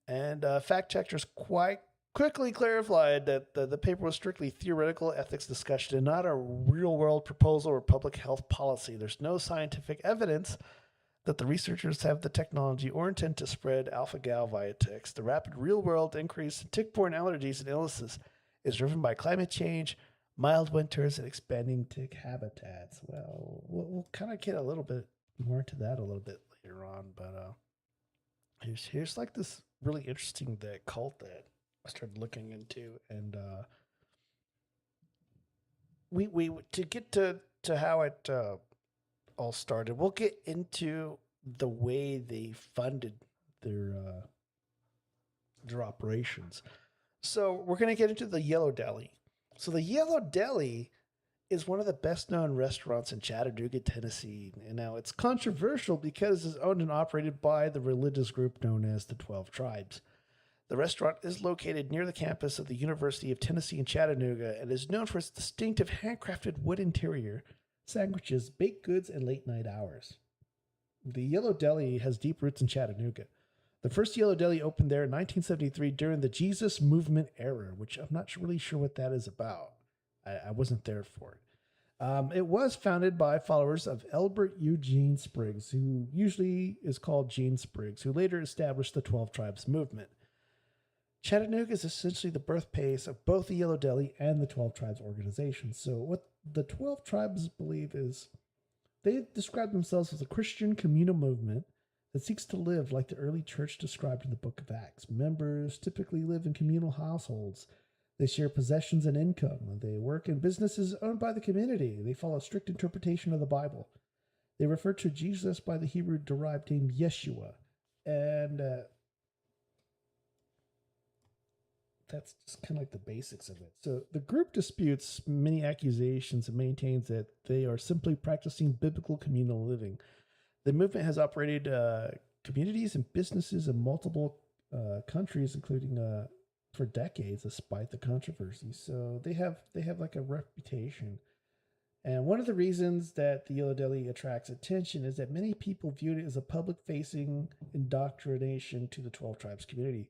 and fact checkers quite quickly clarified that the paper was strictly theoretical ethics discussion and not a real-world proposal or public health policy. There's no scientific evidence that the researchers have the technology or intent to spread alpha-gal via ticks. The rapid real-world increase in tick-borne allergies and illnesses is driven by climate change, mild winters, and expanding tick habitats. Well, we'll kind of get a little bit more into that a little bit later on, but here's like this really interesting cult that I started looking into, and we to get to how it all started, we'll get into the way they funded their operations. So we're going to get into the Yellow Deli. So the Yellow Deli is one of the best known restaurants in Chattanooga, Tennessee. And now it's controversial because it's owned and operated by the religious group known as the 12 Tribes. The restaurant is located near the campus of the University of Tennessee in Chattanooga and is known for its distinctive handcrafted wood interior, sandwiches, baked goods, and late night hours. The Yellow Deli has deep roots in Chattanooga. The first Yellow Deli opened there in 1973 during the Jesus Movement era, which I'm not really sure what that is about. I wasn't there for it. It was founded by followers of Elbert Eugene Spriggs, who usually is called Gene Spriggs, who later established the 12 Tribes movement. Chattanooga is essentially the birthplace of both the Yellow Deli and the 12 Tribes organization. So what the 12 Tribes believe is they describe themselves as a Christian communal movement that seeks to live like the early church described in the book of Acts. Members typically live in communal households. They share possessions and income. They work in businesses owned by the community. They follow a strict interpretation of the Bible. They refer to Jesus by the Hebrew-derived name Yeshua. And that's just kind of like the basics of it. So the group disputes many accusations and maintains that they are simply practicing biblical communal living. The movement has operated communities and businesses in multiple countries, including for decades, despite the controversy. So they have like a reputation. And one of the reasons that the Yellow Deli attracts attention is that many people viewed it as a public-facing indoctrination to the 12 Tribes community.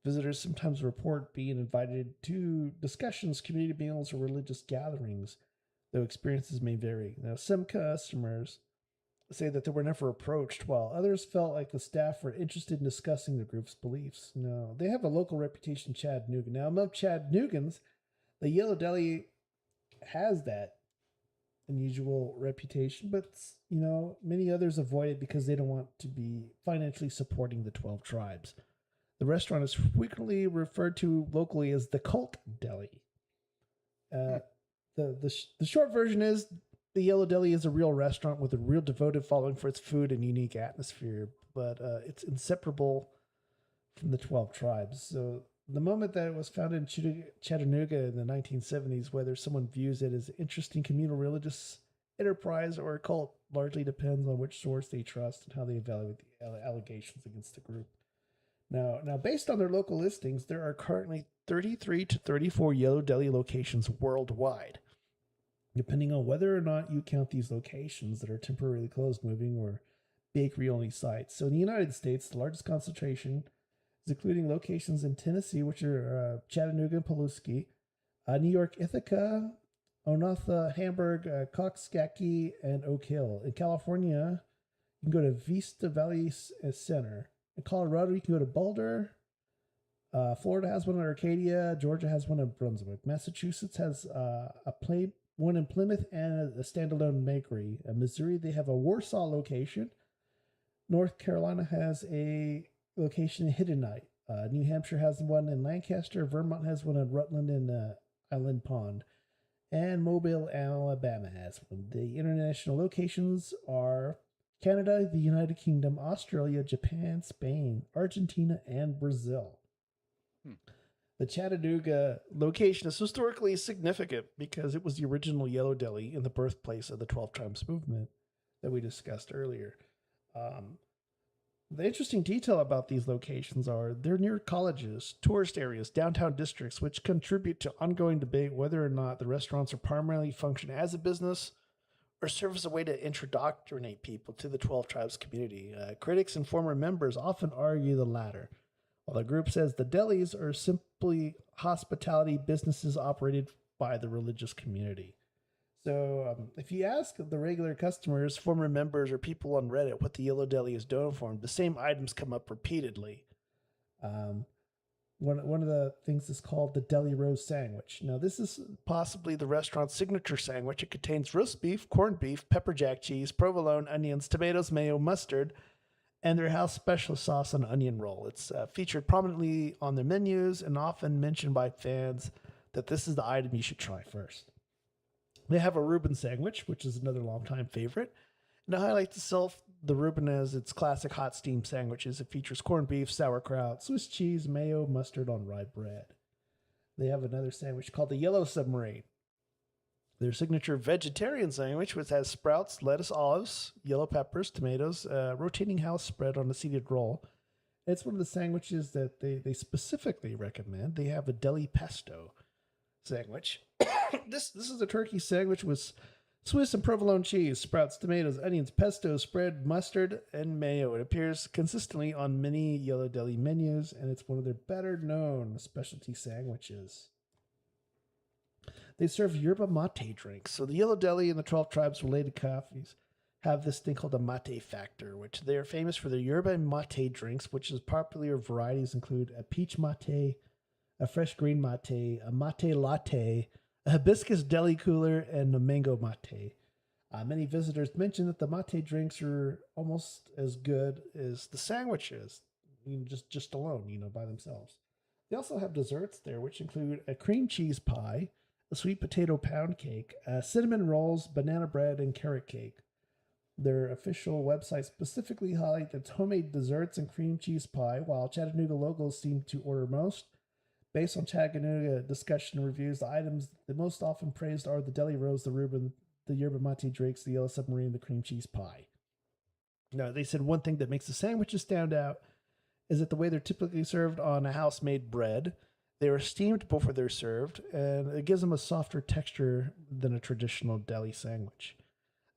Visitors sometimes report being invited to discussions, community meals, or religious gatherings, though experiences may vary. Now, some customers say that they were never approached, while others felt like the staff were interested in discussing the group's beliefs. Now, they have a local reputation in Chattanooga. Now, among Chattanoogans, the Yellow Deli has that unusual reputation, but, many others avoid it because they don't want to be financially supporting the 12 Tribes. The restaurant is frequently referred to locally as the Cult Deli. The short version is the Yellow Deli is a real restaurant with a real devoted following for its food and unique atmosphere, but it's inseparable from the 12 Tribes. So the moment that it was founded in Chattanooga in the 1970s, whether someone views it as an interesting communal religious enterprise or a cult largely depends on which source they trust and how they evaluate the allegations against the group. Now, based on their local listings, there are currently 33 to 34 Yellow Deli locations worldwide, depending on whether or not you count these locations that are temporarily closed, moving, or bakery-only sites. So in the United States, the largest concentration is including locations in Tennessee, which are Chattanooga and Pulaski, New York, Ithaca, Onatha, Hamburg, Coxsackie, and Oak Hill. In California, you can go to Vista Valley Center. In Colorado, you can go to Boulder. Florida has one in Arcadia. Georgia has one in Brunswick. Massachusetts has one in Plymouth and a standalone bakery. In Missouri, they have a Warsaw location. North Carolina has a location in Hiddenite. New Hampshire has one in Lancaster. Vermont has one in Rutland and Island Pond. And Mobile, Alabama has one. The international locations are Canada, the United Kingdom, Australia, Japan, Spain, Argentina, and Brazil. The Chattanooga location is historically significant because it was the original Yellow Deli and the birthplace of the 12 Tribes movement that we discussed earlier. The interesting detail about these locations are they're near colleges, tourist areas, downtown districts, which contribute to ongoing debate whether or not the restaurants are primarily function as a business or serve as a way to indoctrinate people to the 12 Tribes community. Critics and former members often argue the latter, while the group says the delis are simply hospitality businesses operated by the religious community. So if you ask the regular customers, former members, or people on Reddit what the Yellow Deli is known for, the same items come up repeatedly. One of the things is called the Deli Rose Sandwich. Now, this is possibly the restaurant's signature sandwich. It contains roast beef, corned beef, pepper jack cheese, provolone, onions, tomatoes, mayo, mustard, and their house special sauce on onion roll. It's featured prominently on their menus and often mentioned by fans that this is the item you should try first. They have a Reuben sandwich, which is another longtime favorite. And to highlight the Reuben as its classic hot steam sandwiches. It features corned beef, sauerkraut, Swiss cheese, mayo, mustard on rye bread. They have another sandwich called the Yellow Submarine. Their signature vegetarian sandwich, which has sprouts, lettuce, olives, yellow peppers, tomatoes, rotating house spread on a seeded roll. It's one of the sandwiches that they specifically recommend. They have a deli pesto sandwich. This is a turkey sandwich with Swiss and provolone cheese, sprouts, tomatoes, onions, pesto, spread, mustard, and mayo. It appears consistently on many Yellow Deli menus, and it's one of their better known specialty sandwiches. They serve yerba mate drinks. So the Yellow Deli and the 12 Tribes related coffees have this thing called a mate factor, which they are famous for their yerba mate drinks, which is popular varieties include a peach mate, a fresh green mate, a mate latte, a hibiscus deli cooler, and a mango mate. Many visitors mention that the mate drinks are almost as good as the sandwiches, just alone, by themselves. They also have desserts there, which include a cream cheese pie, a sweet potato pound cake, cinnamon rolls, banana bread, and carrot cake. Their official website specifically highlights its homemade desserts and cream cheese pie, while Chattanooga locals seem to order most. Based on Chattanooga discussion and reviews, the items the most often praised are the deli rolls, the Reuben, the yerba mate drinks, the Yellow Submarine, the cream cheese pie. Now, they said one thing that makes the sandwiches stand out is that the way they're typically served on a house-made bread, they are steamed before they're served, and it gives them a softer texture than a traditional deli sandwich.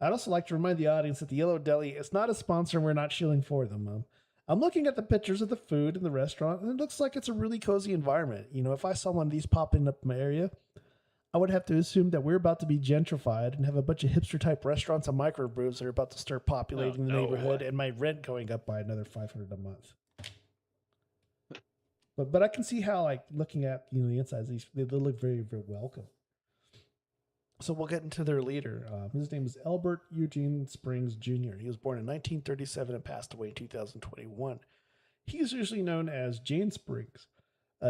I'd also like to remind the audience that the Yellow Deli is not a sponsor, and we're not shilling for them. I'm looking at the pictures of the food in the restaurant, and it looks like it's a really cozy environment. If I saw one of these popping up in my area, I would have to assume that we're about to be gentrified and have a bunch of hipster-type restaurants and microbrews that are about to start populating the neighborhood, and my rent going up by another $500 a month. But I can see how, looking at the insides, they look very, very welcome. So we'll get into their leader. His name is Albert Eugene Springs Jr. He was born in 1937 and passed away in 2021. He is usually known as Jane Springs.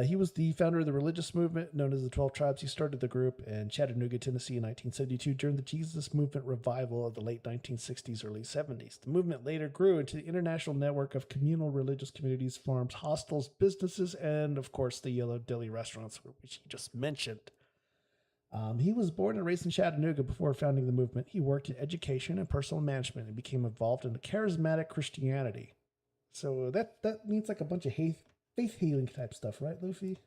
He was the founder of the religious movement known as the 12 Tribes. He started the group in Chattanooga, Tennessee in 1972 during the Jesus Movement revival of the late 1960s, early 70s. The movement later grew into the international network of communal religious communities, farms, hostels, businesses, and, of course, the Yellow Deli restaurants, which he just mentioned. He was born and raised in Chattanooga before founding the movement. He worked in education and personal management and became involved in charismatic Christianity. So that means like a bunch of faith healing type stuff, right, Luffy?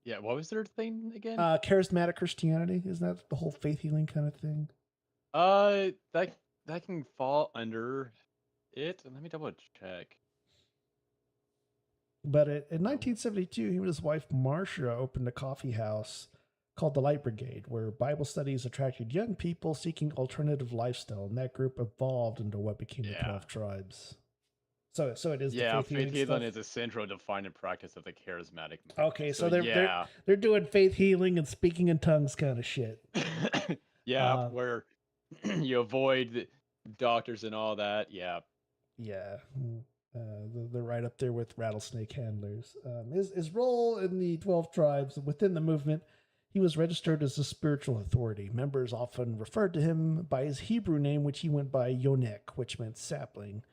Yeah, what was their thing again? Charismatic Christianity. Isn't that the whole faith healing kind of thing? That can fall under it. Let me double check. But in 1972, he and his wife, Marcia, opened a coffee house called the Light Brigade, where Bible studies attracted young people seeking alternative lifestyle, and that group evolved into what became the 12 Tribes. So it is the faith healing is a central defining practice of the charismatic movement. Okay, so they're doing faith healing and speaking in tongues kind of shit. Where you avoid the doctors and all that. Yeah. They're right up there with rattlesnake handlers. His role in the 12 Tribes within the movement, he was registered as a spiritual authority. Members often referred to him by his Hebrew name, which he went by Yonek, which meant sapling.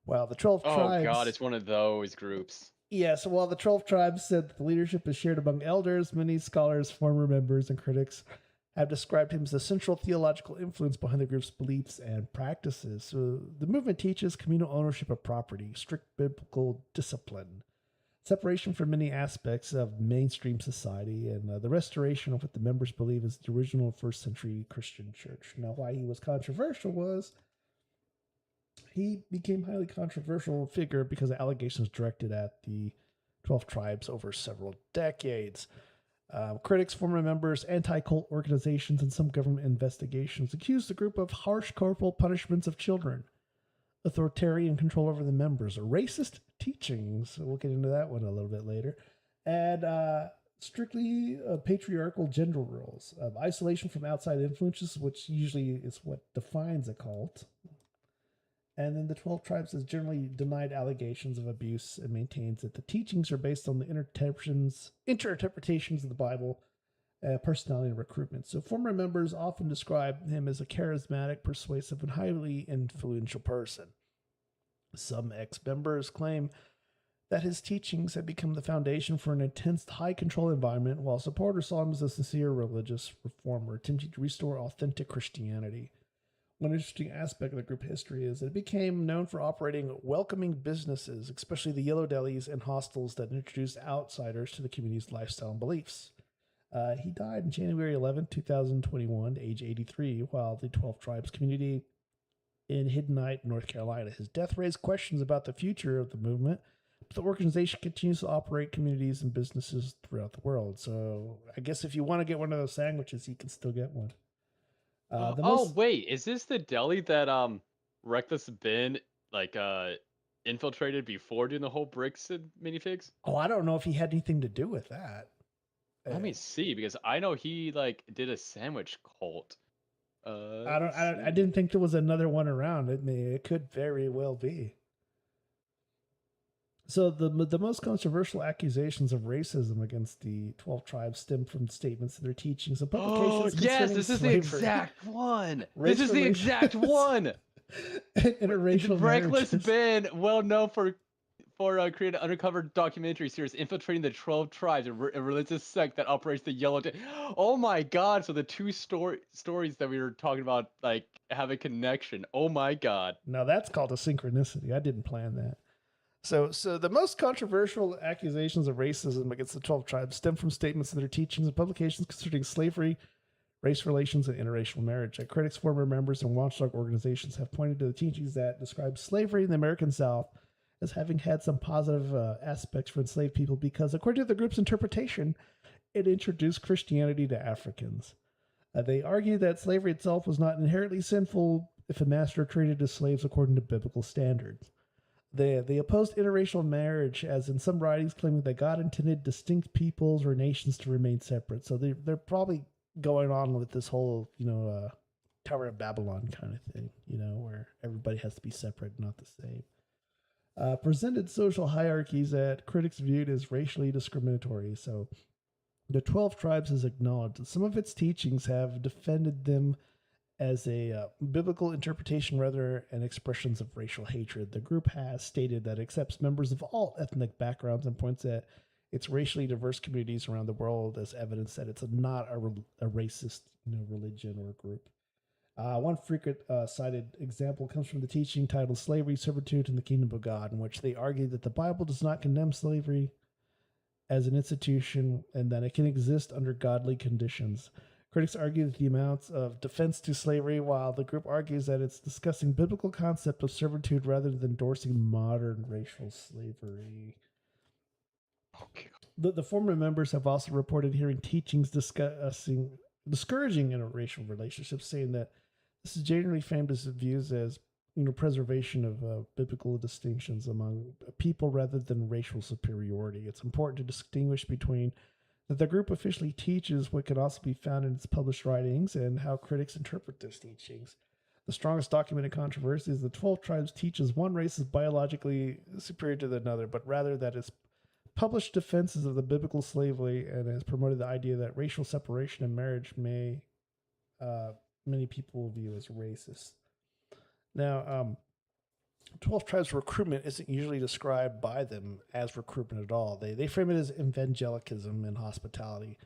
While the 12 Tribes... Oh, God, it's one of those groups. Yeah, so while the 12 Tribes said that the leadership is shared among elders, many scholars, former members, and critics have described him as the central theological influence behind the group's beliefs and practices. So the movement teaches communal ownership of property, strict biblical discipline, separation from many aspects of mainstream society, and the restoration of what the members believe is the original first century Christian church. Now, why he was controversial was he became a highly controversial figure because of allegations directed at the 12 Tribes over several decades. Critics, former members, anti-cult organizations, and some government investigations accused the group of harsh corporal punishments of children, authoritarian control over the members, racist teachings, we'll get into that one a little bit later, and strictly patriarchal gender roles, isolation from outside influences, which usually is what defines a cult. And then the 12 Tribes has generally denied allegations of abuse and maintains that the teachings are based on the interpretations of the Bible personality and recruitment. So former members often describe him as a charismatic, persuasive, and highly influential person. Some ex-members claim that his teachings had become the foundation for an intense, high-control environment, while supporters saw him as a sincere religious reformer attempting to restore authentic Christianity. One interesting aspect of the group history is that it became known for operating welcoming businesses, especially the yellow delis and hostels that introduced outsiders to the community's lifestyle and beliefs. He died on January 11, 2021, age 83, while the 12 Tribes community in Hiddenite, North Carolina. His death raised questions about the future of the movement, but the organization continues to operate communities and businesses throughout the world. So I guess if you want to get one of those sandwiches, you can still get one. Wait, is this the deli that Reckless Ben infiltrated before doing the whole bricks and minifigs? Oh, I don't know if he had anything to do with that. Let me see, because I know he did a sandwich cult. I didn't think there was another one around. It could very well be. So the most controversial accusations of racism against the 12 tribes stem from statements in their teachings and publications. Oh, yes, this is the exact one. This is the exact one. Interracial Reckless marriages. Ben, well known for creating an undercover documentary series infiltrating the 12 tribes, a religious sect that operates the Yellow Day. Oh my God! So the two stories that we were talking about have a connection. Oh my God! Now that's called a synchronicity. I didn't plan that. So the most controversial accusations of racism against the 12 tribes stem from statements in their teachings and publications concerning slavery, race relations, and interracial marriage. Critics, former members, and watchdog organizations have pointed to the teachings that describe slavery in the American South as having had some positive aspects for enslaved people because, according to the group's interpretation, it introduced Christianity to Africans. They argue that slavery itself was not inherently sinful if a master treated his slaves according to biblical standards. They opposed interracial marriage, as in some writings claiming that God intended distinct peoples or nations to remain separate. So they're probably going on with this whole, Tower of Babylon kind of thing, where everybody has to be separate, not the same. Presented social hierarchies that critics viewed as racially discriminatory. So the 12 tribes has acknowledged that some of its teachings have defended them as a biblical interpretation rather than expressions of racial hatred. The group has stated that it accepts members of all ethnic backgrounds and points at its racially diverse communities around the world as evidence that it's not a racist religion or group. One frequent cited example comes from the teaching titled Slavery, Servitude, and the Kingdom of God, in which they argue that the Bible does not condemn slavery as an institution and that it can exist under godly conditions. Critics argue that the amounts of defense to slavery, while the group argues that it's discussing biblical concept of servitude rather than endorsing modern racial slavery. Okay. The former members have also reported hearing teachings discussing discouraging interracial relationships, saying that this is generally framed as views as preservation of biblical distinctions among people rather than racial superiority. It's important to distinguish between that the group officially teaches what can also be found in its published writings and how critics interpret those teachings. The strongest documented controversy is the 12 tribes teaches one race is biologically superior to another, but rather that its published defenses of the biblical slavery and has promoted the idea that racial separation in marriage many people view as racist. Now, 12 tribes recruitment isn't usually described by them as recruitment at all. They frame it as evangelicism and hospitality,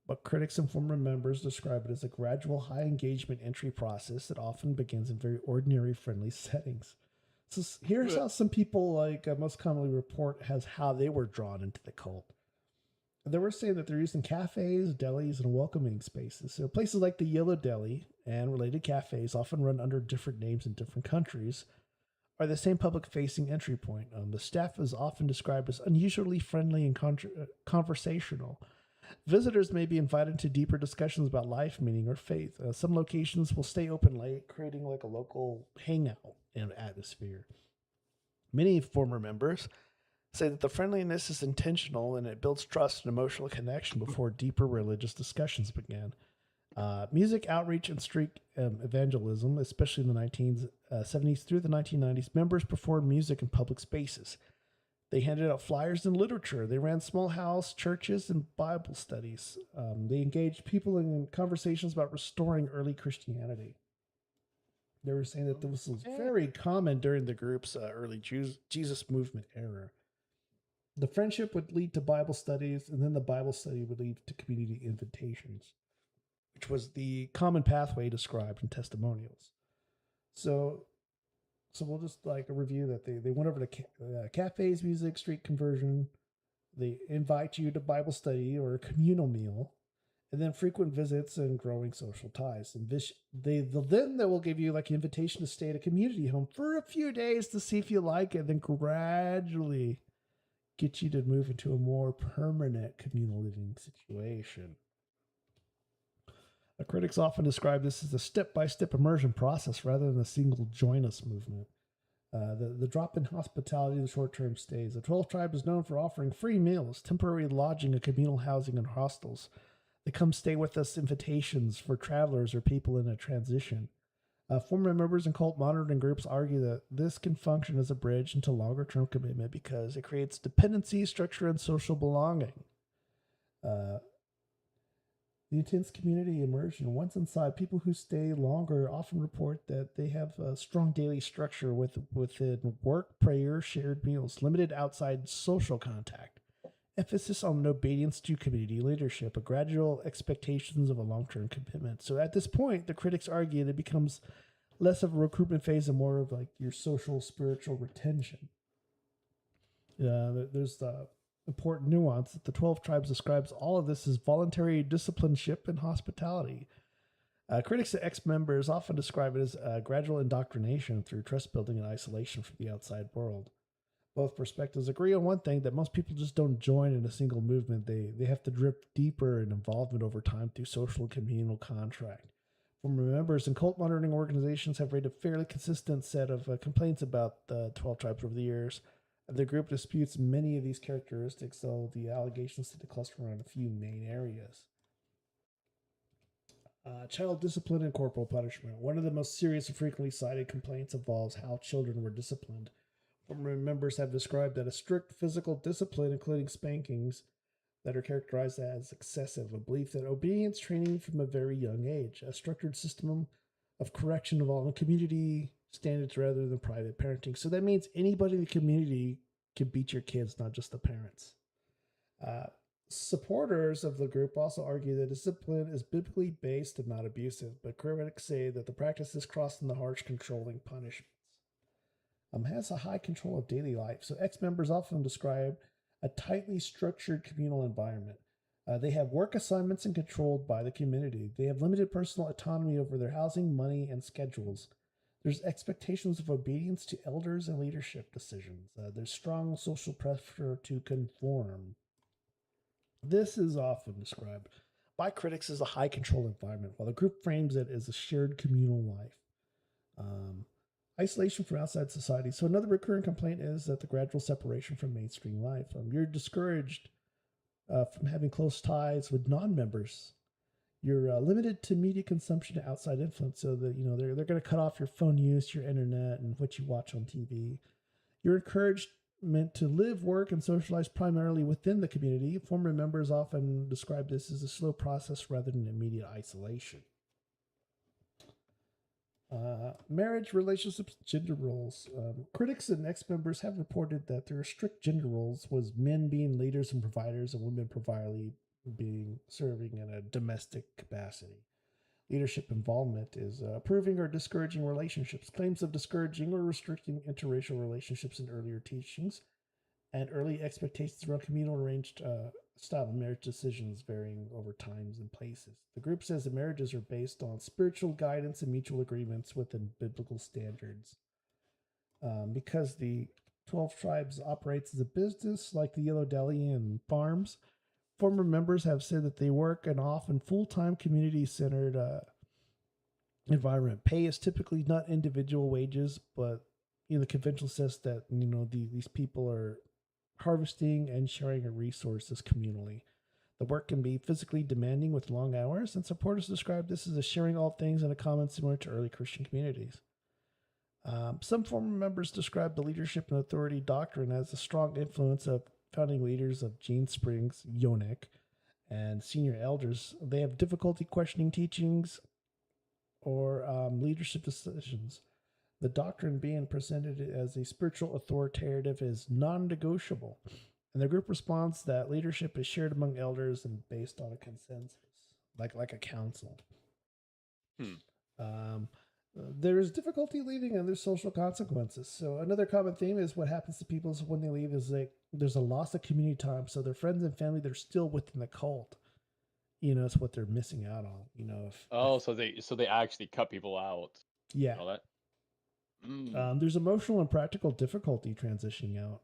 but critics and former members describe it as a gradual high engagement entry process that often begins in very ordinary friendly settings. So here's how some people most commonly report as how they were drawn into the cult. They were saying that they're using cafes, delis, and welcoming spaces. So places like the Yellow Deli and related cafes, often run under different names in different countries, are the same public-facing entry point. The staff is often described as unusually friendly and conversational. Visitors may be invited to deeper discussions about life, meaning, or faith. Some locations will stay open late, creating a local hangout and atmosphere. Many former members say that the friendliness is intentional and it builds trust and emotional connection before deeper religious discussions begin. Music outreach and street evangelism, especially in the 1970s through the 1990s, members performed music in public spaces. They handed out flyers and literature. They ran small house churches and Bible studies. They engaged people in conversations about restoring early Christianity. They were saying that this was very common during the group's early Jesus movement era. The friendship would lead to Bible studies, and then the Bible study would lead to community invitations, which was the common pathway described in testimonials. So we'll just like a review that they went over to cafes, music, street conversion. They invite you to Bible study or a communal meal, and then frequent visits and growing social ties. And they will give you like an invitation to stay at a community home for a few days to see if you like it, then gradually get you to move into a more permanent communal living situation. The critics often describe this as a step-by-step immersion process rather than a single join-us movement. The drop in hospitality and short-term stays. The 12 Tribe is known for offering free meals, temporary lodging, and communal housing and hostels. They come stay with us invitations for travelers or people in a transition. Former members and cult monitoring groups argue that this can function as a bridge into longer-term commitment because it creates dependency, structure, and social belonging. The intense community immersion. Once inside, people who stay longer often report that they have a strong daily structure within work, prayer, shared meals, limited outside social contact, emphasis on obedience to community leadership, a gradual expectations of a long-term commitment. So at this point, the critics argue that it becomes less of a recruitment phase and more of like your social, spiritual retention. There's the important nuance that the 12 Tribes describes all of this as voluntary discipleship and hospitality. Critics and ex-members often describe it as gradual indoctrination through trust building and isolation from the outside world. Both perspectives agree on one thing, that most people just don't join in a single movement. They have to drip deeper in involvement over time through social and communal contract. Former members and cult monitoring organizations have raised a fairly consistent set of complaints about the 12 Tribes over the years. The group disputes many of these characteristics, though the allegations tend to cluster around a few main areas. Child discipline and corporal punishment. One of the most serious and frequently cited complaints involves how children were disciplined. Former members have described that a strict physical discipline, including spankings, that are characterized as excessive, a belief that obedience training from a very young age, a structured system of correction involving community standards rather than private parenting. So that means anybody in the community can beat your kids, not just the parents. Supporters of the group also argue that discipline is biblically based and not abusive, but critics say that the practice is crossing the harsh, controlling punishments. Has a high control of daily life. So ex-members often describe a tightly structured communal environment. They have work assignments and controlled by the community. They have limited personal autonomy over their housing, money, and schedules. There's expectations of obedience to elders and leadership decisions. There's strong social pressure to conform. This is often described by critics as a high control environment, while the group frames it as a shared communal life. Isolation from outside society. So another recurring complaint is that the gradual separation from mainstream life. You're discouraged from having close ties with non-members. You're limited to media consumption and outside influence, so that they're going to cut off your phone use, your internet, and what you watch on TV. You're encouraged to live, work, and socialize primarily within the community. Former members often describe this as a slow process rather than immediate isolation. Marriage, relationships, gender roles. Critics and ex-members have reported that there are strict gender roles, with men being leaders and providers and women primarily being serving in a domestic capacity. Leadership involvement is approving or discouraging relationships. Claims of discouraging or restricting interracial relationships in earlier teachings, and early expectations around communal arranged style of marriage decisions varying over times and places. The group says that marriages are based on spiritual guidance and mutual agreements within biblical standards. Because the 12 Tribes operates as a business like the Yellow Deli and farms, former members have said that they work an often full-time community-centered environment. Pay is typically not individual wages, but the conventional says that these people are harvesting and sharing resources communally. The work can be physically demanding with long hours, and supporters describe this as a sharing all things in a common similar to early Christian communities. Some former members describe the leadership and authority doctrine as a strong influence of founding leaders of Gene Springs, Yonik, and senior elders. They have difficulty questioning teachings or leadership decisions. The doctrine being presented as a spiritual authoritative is non-negotiable, and the group responds that leadership is shared among elders and based on a consensus, like a council. There is difficulty leaving and there's social consequences. So another common theme is what happens to people when they leave is there's a loss of community time. So their friends and family, they're still within the cult. It's what they're missing out on. So they actually cut people out. Yeah. All that. There's emotional and practical difficulty transitioning out.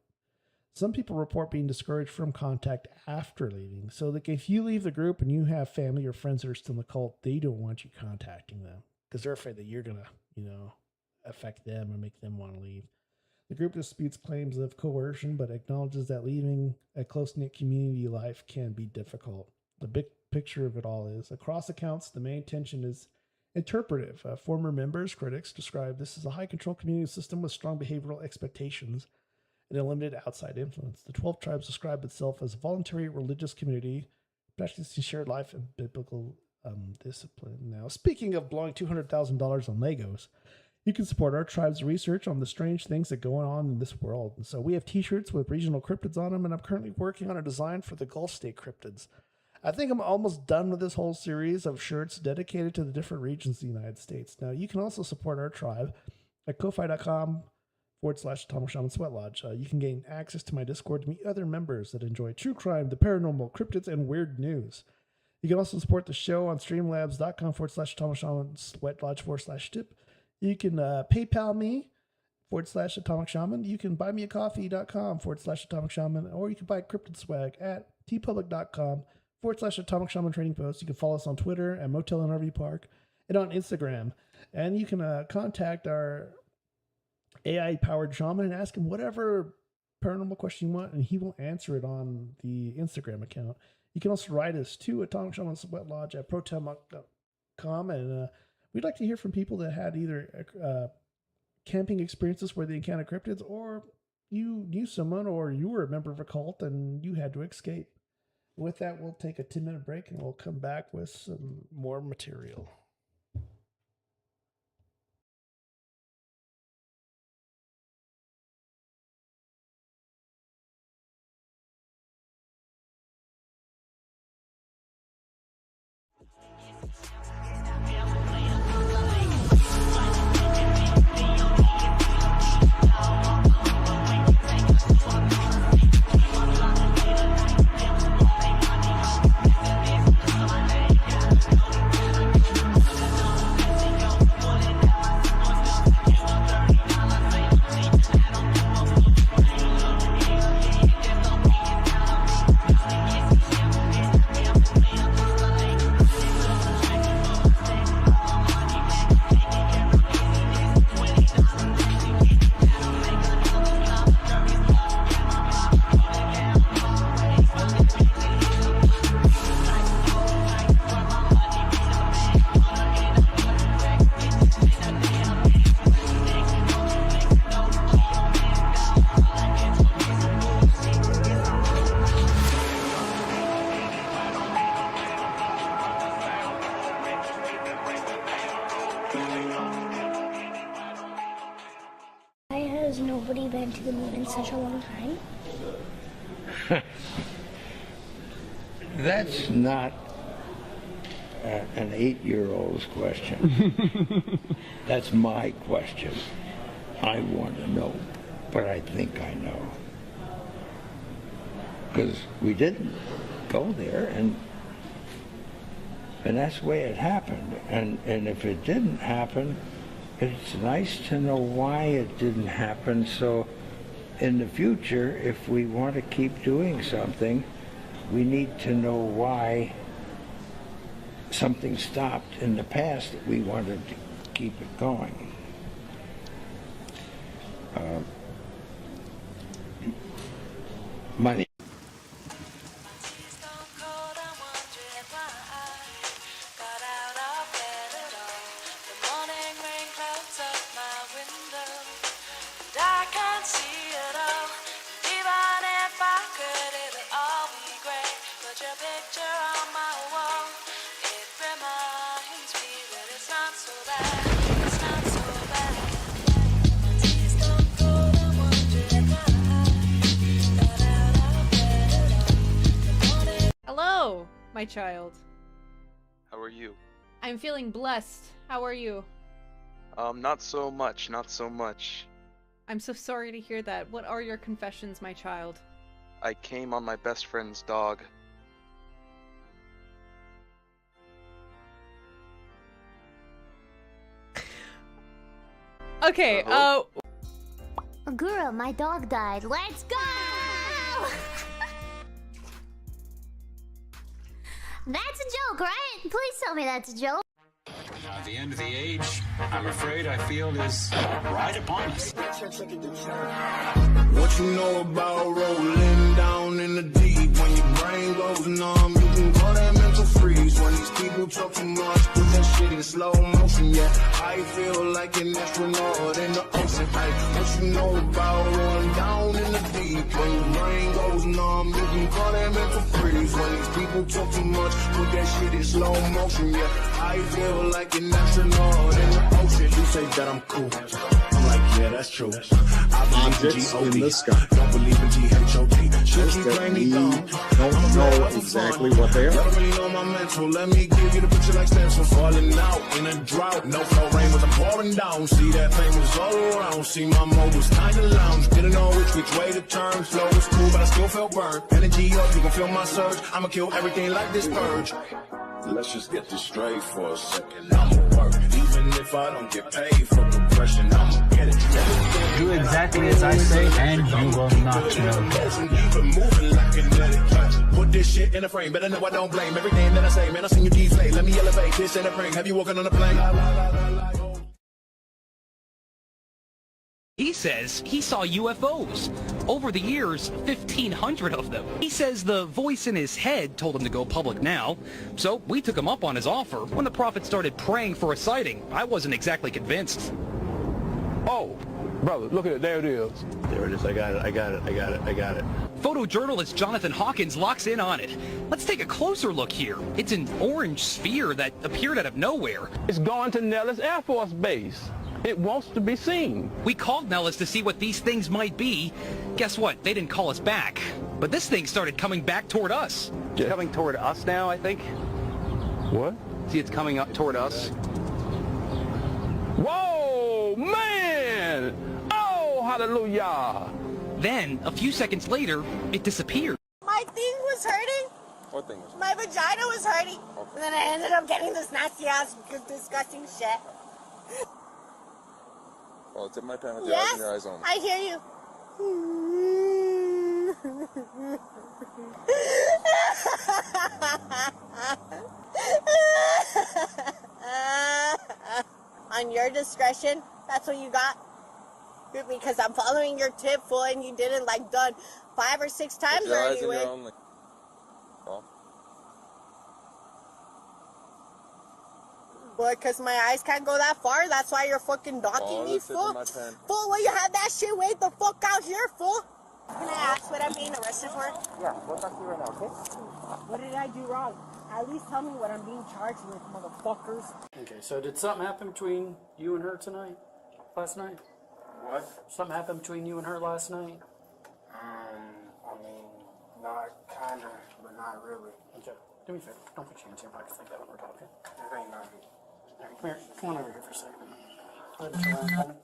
Some people report being discouraged from contact after leaving. So like if you leave the group and you have family or friends that are still in the cult, they don't want you contacting them because they're afraid that you're going to, affect them or make them want to leave. The group disputes claims of coercion, but acknowledges that leaving a close-knit community life can be difficult. The big picture of it all is, across accounts, the main tension is interpretive. Former members, critics, describe this as a high-control community system with strong behavioral expectations and a limited outside influence. The 12 tribes describe itself as a voluntary religious community, practicing shared life and biblical discipline. Now, speaking of blowing $200,000 on Legos, you can support our tribe's research on the strange things that go on in this world. And so we have T-shirts with Regional Cryptids on them, and I'm currently working on a design for the Gulf State Cryptids. I think I'm almost done with this whole series of shirts dedicated to the different regions of the United States. Now, you can also support our tribe at ko-fi.com/Atomic Shaman Sweat Lodge. You can gain access to my Discord to meet other members that enjoy true crime, the paranormal, cryptids, and weird news. You can also support the show on streamlabs.com/Atomic Shaman Sweat Lodge/tip. You can PayPal me /Atomic Shaman. You can buy me a coffee.com/Atomic Shaman, or you can buy cryptid swag at tpublic.com/Atomic Shaman Trading Post. You can follow us on Twitter at Motel and RV Park and on Instagram. And you can contact our AI-powered shaman and ask him whatever paranormal question you want, and he will answer it on the Instagram account. You can also write us to Atomic Shaman Sweat Lodge at protonmac.com, and we'd like to hear from people that had either camping experiences where they encountered cryptids, or you knew someone, or you were a member of a cult and you had to escape. With that, we'll take a 10-minute break and we'll come back with some more material. Why has nobody been to the moon in such a long time? That's not an 8-year-old's question. That's my question. I want to know, but I think I know. Because we didn't go there, and that's the way it happened. And if it didn't happen, it's nice to know why it didn't happen, so in the future, if we want to keep doing something, we need to know why something stopped in the past that we wanted to keep it going. Money. Got out of bed at all. The morning rain clouds up my window. Hello, my child. How are you? I'm feeling blessed. How are you? Not so much, not so much. I'm so sorry to hear that. What are your confessions, my child? I came on my best friend's dog. Okay, Agura, my dog died. Let's go! That's a joke, right? Please tell me that's a joke. The end of the age, I'm afraid I feel is right upon us. What you know about rolling down in the deep? When your brain goes numb, you can call that mental freeze. When these people talk too much, put that shit in slow motion. Yeah, I feel like an astronaut in the ocean. Hey, what you know about rolling down in the deep? When your brain goes numb, you can call that mental freeze. When these people talk too much, put that shit in slow motion. Yeah, I feel like an astronaut in the ocean. You say that I'm cool. I'm like, yeah, that's true. I believe in G-O-D. Don't believe in G-H-O-D. She keep playing me dumb. Don't know exactly what they are. Don't really know my mental. Let me give you the picture like stencil. Falling out in a drought. No flow rain was I'm pouring down. See that pain was all around. See my mode was kinda lounge. Didn't know which way to turn. Flow was cool, but I still felt burned. Energy up, you can feel my surge. I'ma kill everything like this purge. Let's just get this straight for a second. I'ma work, even if I don't get paid for progression. I'ma get it. Do exactly as I say, and you will not know. Even moving like kinetic. Put this shit in a frame. Better know I don't blame everything that I say. Man, I seen you deflate. Let me elevate this in a frame. Have you walking on a plane? He says he saw UFOs. Over the years, 1,500 of them. He says the voice in his head told him to go public now, so we took him up on his offer. When the prophet started praying for a sighting, I wasn't exactly convinced. Oh, brother, look at it. There it is. There it is. I got it. Photojournalist Jonathan Hawkins locks in on it. Let's take a closer look here. It's an orange sphere that appeared out of nowhere. It's gone to Nellis Air Force Base. It wants to be seen. We called Nellis to see what these things might be. Guess what? They didn't call us back. But this thing started coming back toward us. It's coming toward us now, I think. What? See, it's coming up toward us. Whoa, man! Oh, hallelujah! Then, a few seconds later, it disappeared. My thing was hurting. What thing was My vagina was hurting. Okay. And then I ended up getting this nasty ass disgusting shit. Well, tip my pen with your eyes and your eyes only. I hear you. On your discretion, that's what you got? Because I'm following your tip, fool, and you did it like done 5 or 6 times already. Your eyes and your only. Oh. Boy, because my eyes can't go that far. That's why you're fucking docking me, fool. Fool, will you have that shit wait the fuck out here, fool? Can I ask what I'm being arrested for? Yeah, we'll talk to you right now, okay? What did I do wrong? At least tell me what I'm being charged with, motherfuckers. Okay, so did something happen between you and her tonight? Last night? What? Something happened between you and her last night? I mean, not kinda, but not really. Okay. Do me a favor. Don't put your hands in your pockets like that when we're talking. It ain't nothing. Alright, come here. Come on over here for a second. Go ahead and turn around.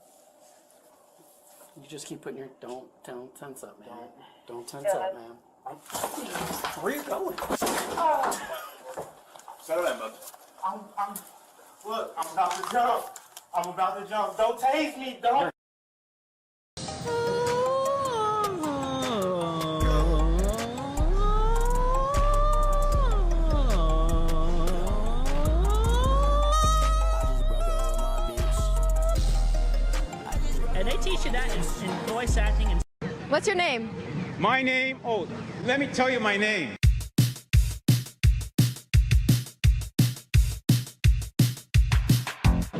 You just keep putting your... Don't tense up, man. Don't tense up, man. Where are you going? Settle that, mother. Look, I'm about to jump. I'm about to jump. Don't tase me, don't. And they teach you that in voice acting. And what's your name? My name? Oh, let me tell you my name.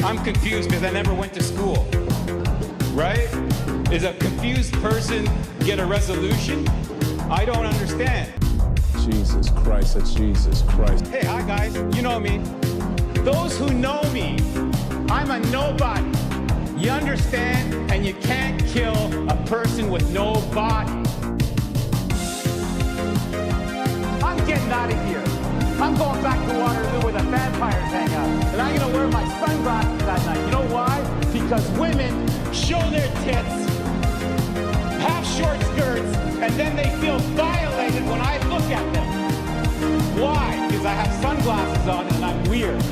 I'm confused because I never went to school. Right? Is a confused person get a resolution? I don't understand. Jesus Christ, that's Jesus Christ. Hey, hi guys, you know me. Those who know me, I'm a nobody. You understand? And you can't kill a person with no body. I'm getting out of here. I'm going back to Waterloo where the vampires hang out. And I'm going to wear my sunglasses that night. You know why? Because women show their tits, have short skirts, and then they feel violated when I look at them. Why? Because I have sunglasses on and I'm weird.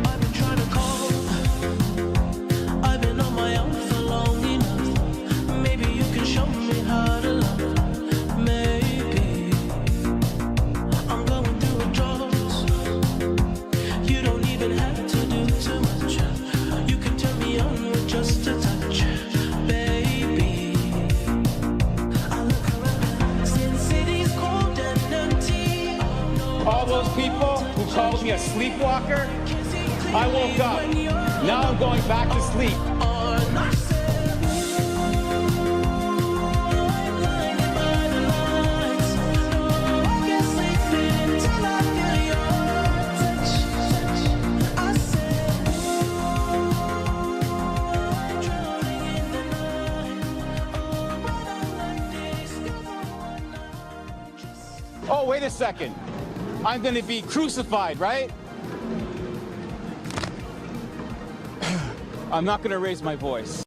I've been trying to call. I've been on my own for long enough. Maybe you can show me how to love. Maybe I'm going through a drought. You don't even have to do too much. You can turn me on with just a touch, baby. I look around since city's cold and empty. All those people who called me a sleepwalker, I woke up. Now I'm going back to sleep. Oh, wait a second. I'm going to be crucified, right? I'm not going to raise my voice.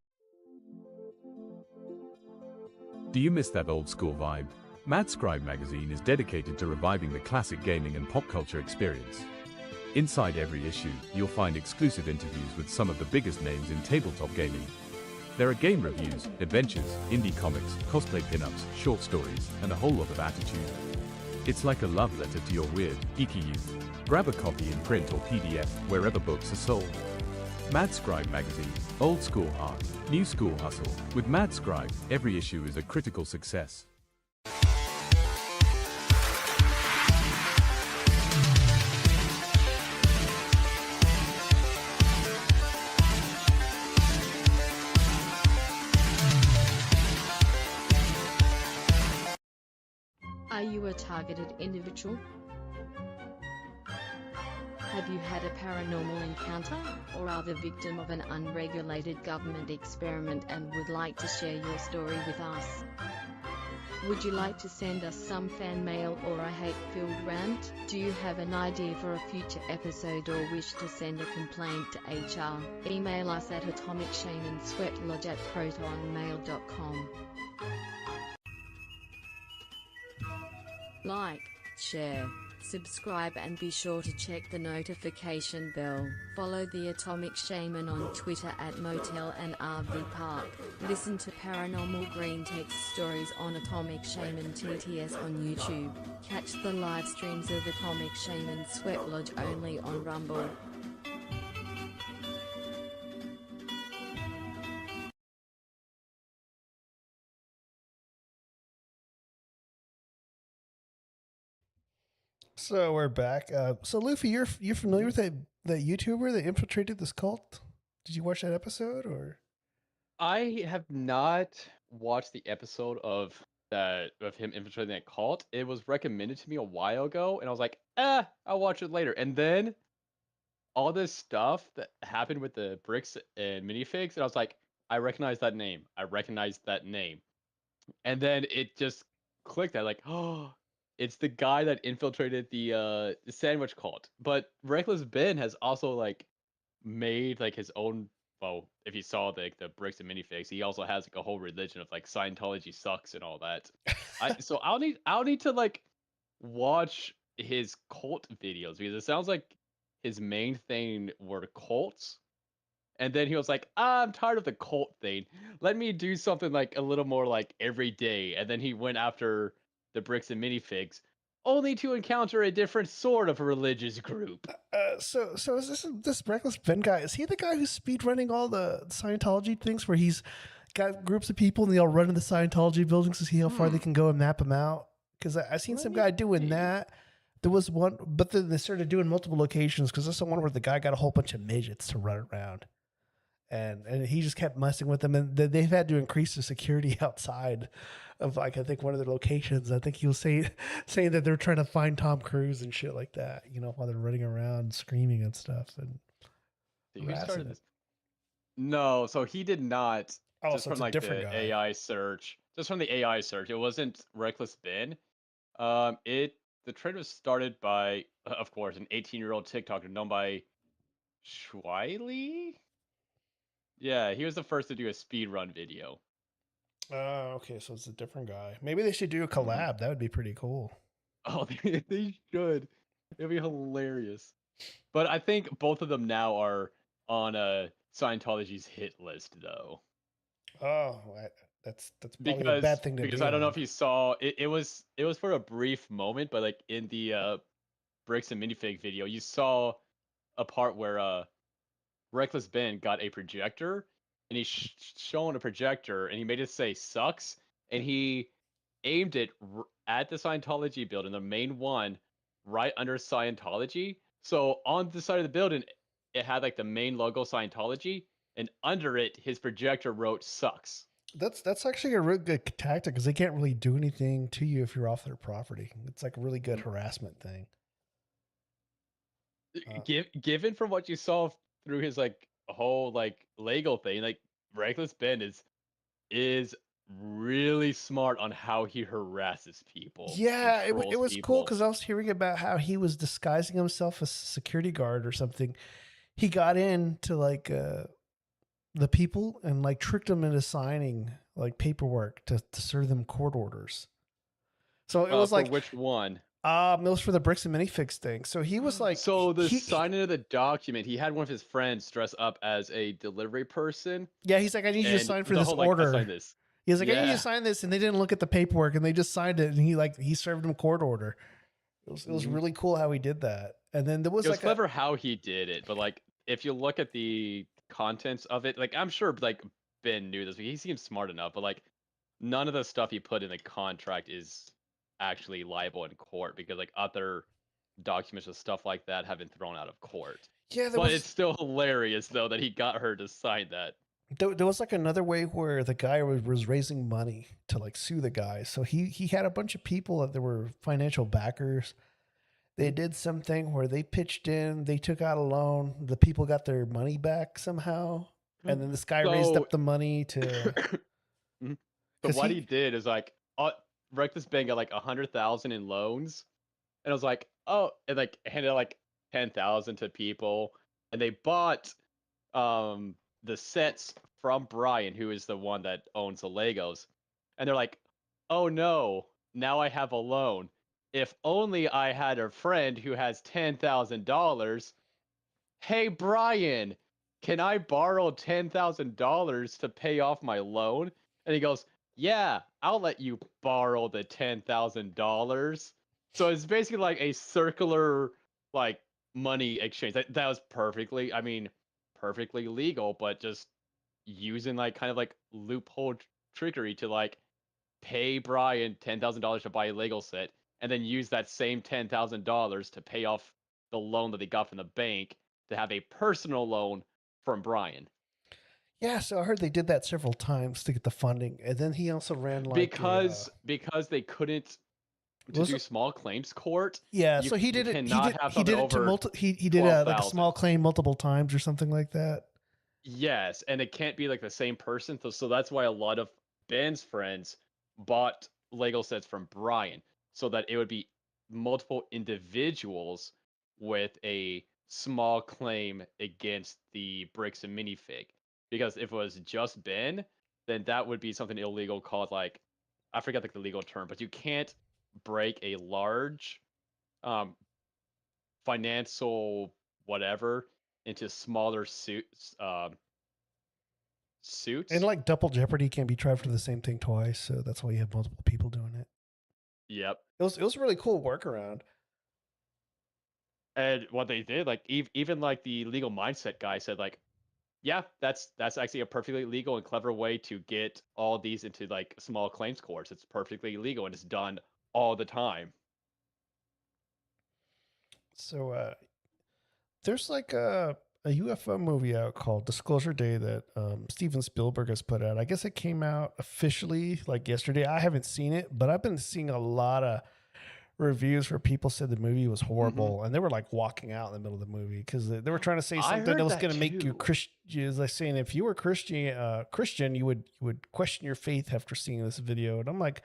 Do you miss that old school vibe? Mad Scribe magazine is dedicated to reviving the classic gaming and pop culture experience. Inside every issue, you'll find exclusive interviews with some of the biggest names in tabletop gaming. There are game reviews, adventures, indie comics, cosplay pinups, short stories, and a whole lot of attitude. It's like a love letter to your weird, geeky youth. Grab a copy in print or PDF wherever books are sold. Mad Scribe magazine, old school heart, new school hustle. With Mad Scribe, every issue is a critical success. Are you a targeted individual? Have you had a paranormal encounter, or are the victim of an unregulated government experiment and would like to share your story with us? Would you like to send us some fan mail or a hate-filled rant? Do you have an idea for a future episode or wish to send a complaint to HR? Email us at atomicshaman@protonmail.com. Like, share, subscribe, and be sure to check the notification bell. Follow the Atomic Shaman on Twitter at Motel and RV Park. Listen to Paranormal Green Text Stories on Atomic Shaman TTS on YouTube. Catch the live streams of Atomic Shaman Sweat Lodge only on Rumble. So we're back. So Luffy, you're familiar with that YouTuber that infiltrated this cult? Did you watch that episode or? I have not watched the episode of him infiltrating that cult. It was recommended to me a while ago, and I was like, I'll watch it later. And then all this stuff that happened with the bricks and minifigs, and I was like, I recognize that name. And then it just clicked. I like, oh, it's the guy that infiltrated the sandwich cult. But Reckless Ben has also like made like his own. Well, if you saw the bricks and minifigs, he also has like a whole religion of like Scientology sucks and all that. So I'll need to like watch his cult videos because it sounds like his main thing were cults. And then he was like, I'm tired of the cult thing. Let me do something like a little more like every day. And then he went after the bricks and minifigs, only to encounter a different sort of religious group. So is this Reckless Ben guy? Is he the guy who's speedrunning all the Scientology things where he's got groups of people and they all run in the Scientology buildings to see how far they can go and map them out? Because I've seen some guy doing that. There was one, but then they started doing multiple locations because that's the one where the guy got a whole bunch of midgets to run around. And he just kept messing with them, and they've had to increase the security outside of like I think one of their locations. I think he was saying that they're trying to find Tom Cruise and shit like that, you know, while they're running around screaming and stuff. And who started this? No, so he did not. Oh, just so from it's a like different the guy. AI search. Just from the AI search, it wasn't Reckless Ben. The the trend was started by, of course, an 18-year-old TikToker known by Schwiley. Yeah, he was the first to do a speed run video. Oh, okay, so it's a different guy. Maybe they should do a collab. That would be pretty cool. Oh, they should. It'd be hilarious. But I think both of them now are on Scientology's hit list, though. Oh, that's probably a bad thing to do. Because I don't know if you saw it. It was for a brief moment, but like in the Bricks and Minifig video, you saw a part where Reckless Ben got a projector, and he's showing a projector, and he made it say "sucks," and he aimed it at the Scientology building, the main one, right under Scientology. So on the side of the building, it had like the main logo Scientology, and under it, his projector wrote "sucks." That's actually a really good tactic because they can't really do anything to you if you're off their property. It's like a really good harassment thing. Given from what you saw through his like whole like Lego thing, like Reckless Ben is really smart on how he harasses people. Yeah, it was cool because I was hearing about how he was disguising himself as a security guard or something. He got into like the people and like tricked them into signing like paperwork to serve them court orders. So it was like, which one? It was for the Bricks and Minifigs thing. So he was like, signing of the document, he had one of his friends dress up as a delivery person. Yeah, he's like, I need you to sign for this order. Sign this. He was like, I need you to sign this, and they didn't look at the paperwork, and they just signed it, and he served him court order. It was really cool how he did that. And then there was like clever how he did it, but like if you look at the contents of it, like I'm sure like Ben knew this, he seems smart enough, but like none of the stuff he put in the contract is actually liable in court because like other documents and stuff like that have been thrown out of court. Yeah, but it's still hilarious though that he got her to sign that. There was like another way where the guy was raising money to like sue the guy. So he had a bunch of people that were financial backers. They did something where they pitched in, they took out a loan, the people got their money back somehow, and then this guy raised up the money to. So what he did is like, Reckless Ben got like 100,000 in loans, and I was like, oh, and like handed like 10,000 to people, and they bought the sets from Brian, who is the one that owns the Legos, and they're like, oh no, now I have a loan. If only I had a friend who has $10,000. Hey Brian, can I borrow $10,000 to pay off my loan? And he goes, yeah, I'll let you borrow the $10,000. So it's basically like a circular like money exchange. That was perfectly legal, but just using like kind of like loophole trickery to like pay Brian $10,000 to buy a Lego set and then use that same $10,000 to pay off the loan that they got from the bank to have a personal loan from Brian. Yeah, so I heard they did that several times to get the funding, and then he also ran like because they couldn't do small claims court. Yeah, so he did it. He did it to he did like a small claim multiple times or something like that. Yes, and it can't be like the same person, so that's why a lot of Ben's friends bought Lego sets from Brian, so that it would be multiple individuals with a small claim against the Bricks and Minifig. Because if it was just Ben, then that would be something illegal called like, I forget like the legal term, but you can't break a large financial whatever into smaller suits. And like double jeopardy can't be tried for the same thing twice, so that's why you have multiple people doing it. Yep. It was a really cool workaround. And what they did, like even like the legal mindset guy said, like, yeah, that's actually a perfectly legal and clever way to get all these into like small claims courts. It's perfectly legal and it's done all the time. So there's like a UFO movie out called Disclosure Day that Steven Spielberg has put out. I guess it came out officially like yesterday. I haven't seen it, but I've been seeing a lot of reviews where people said the movie was horrible, and they were like walking out in the middle of the movie because they were trying to say something that was going to make you Christian. Like saying if you were Christian, you would question your faith after seeing this video. And I'm like,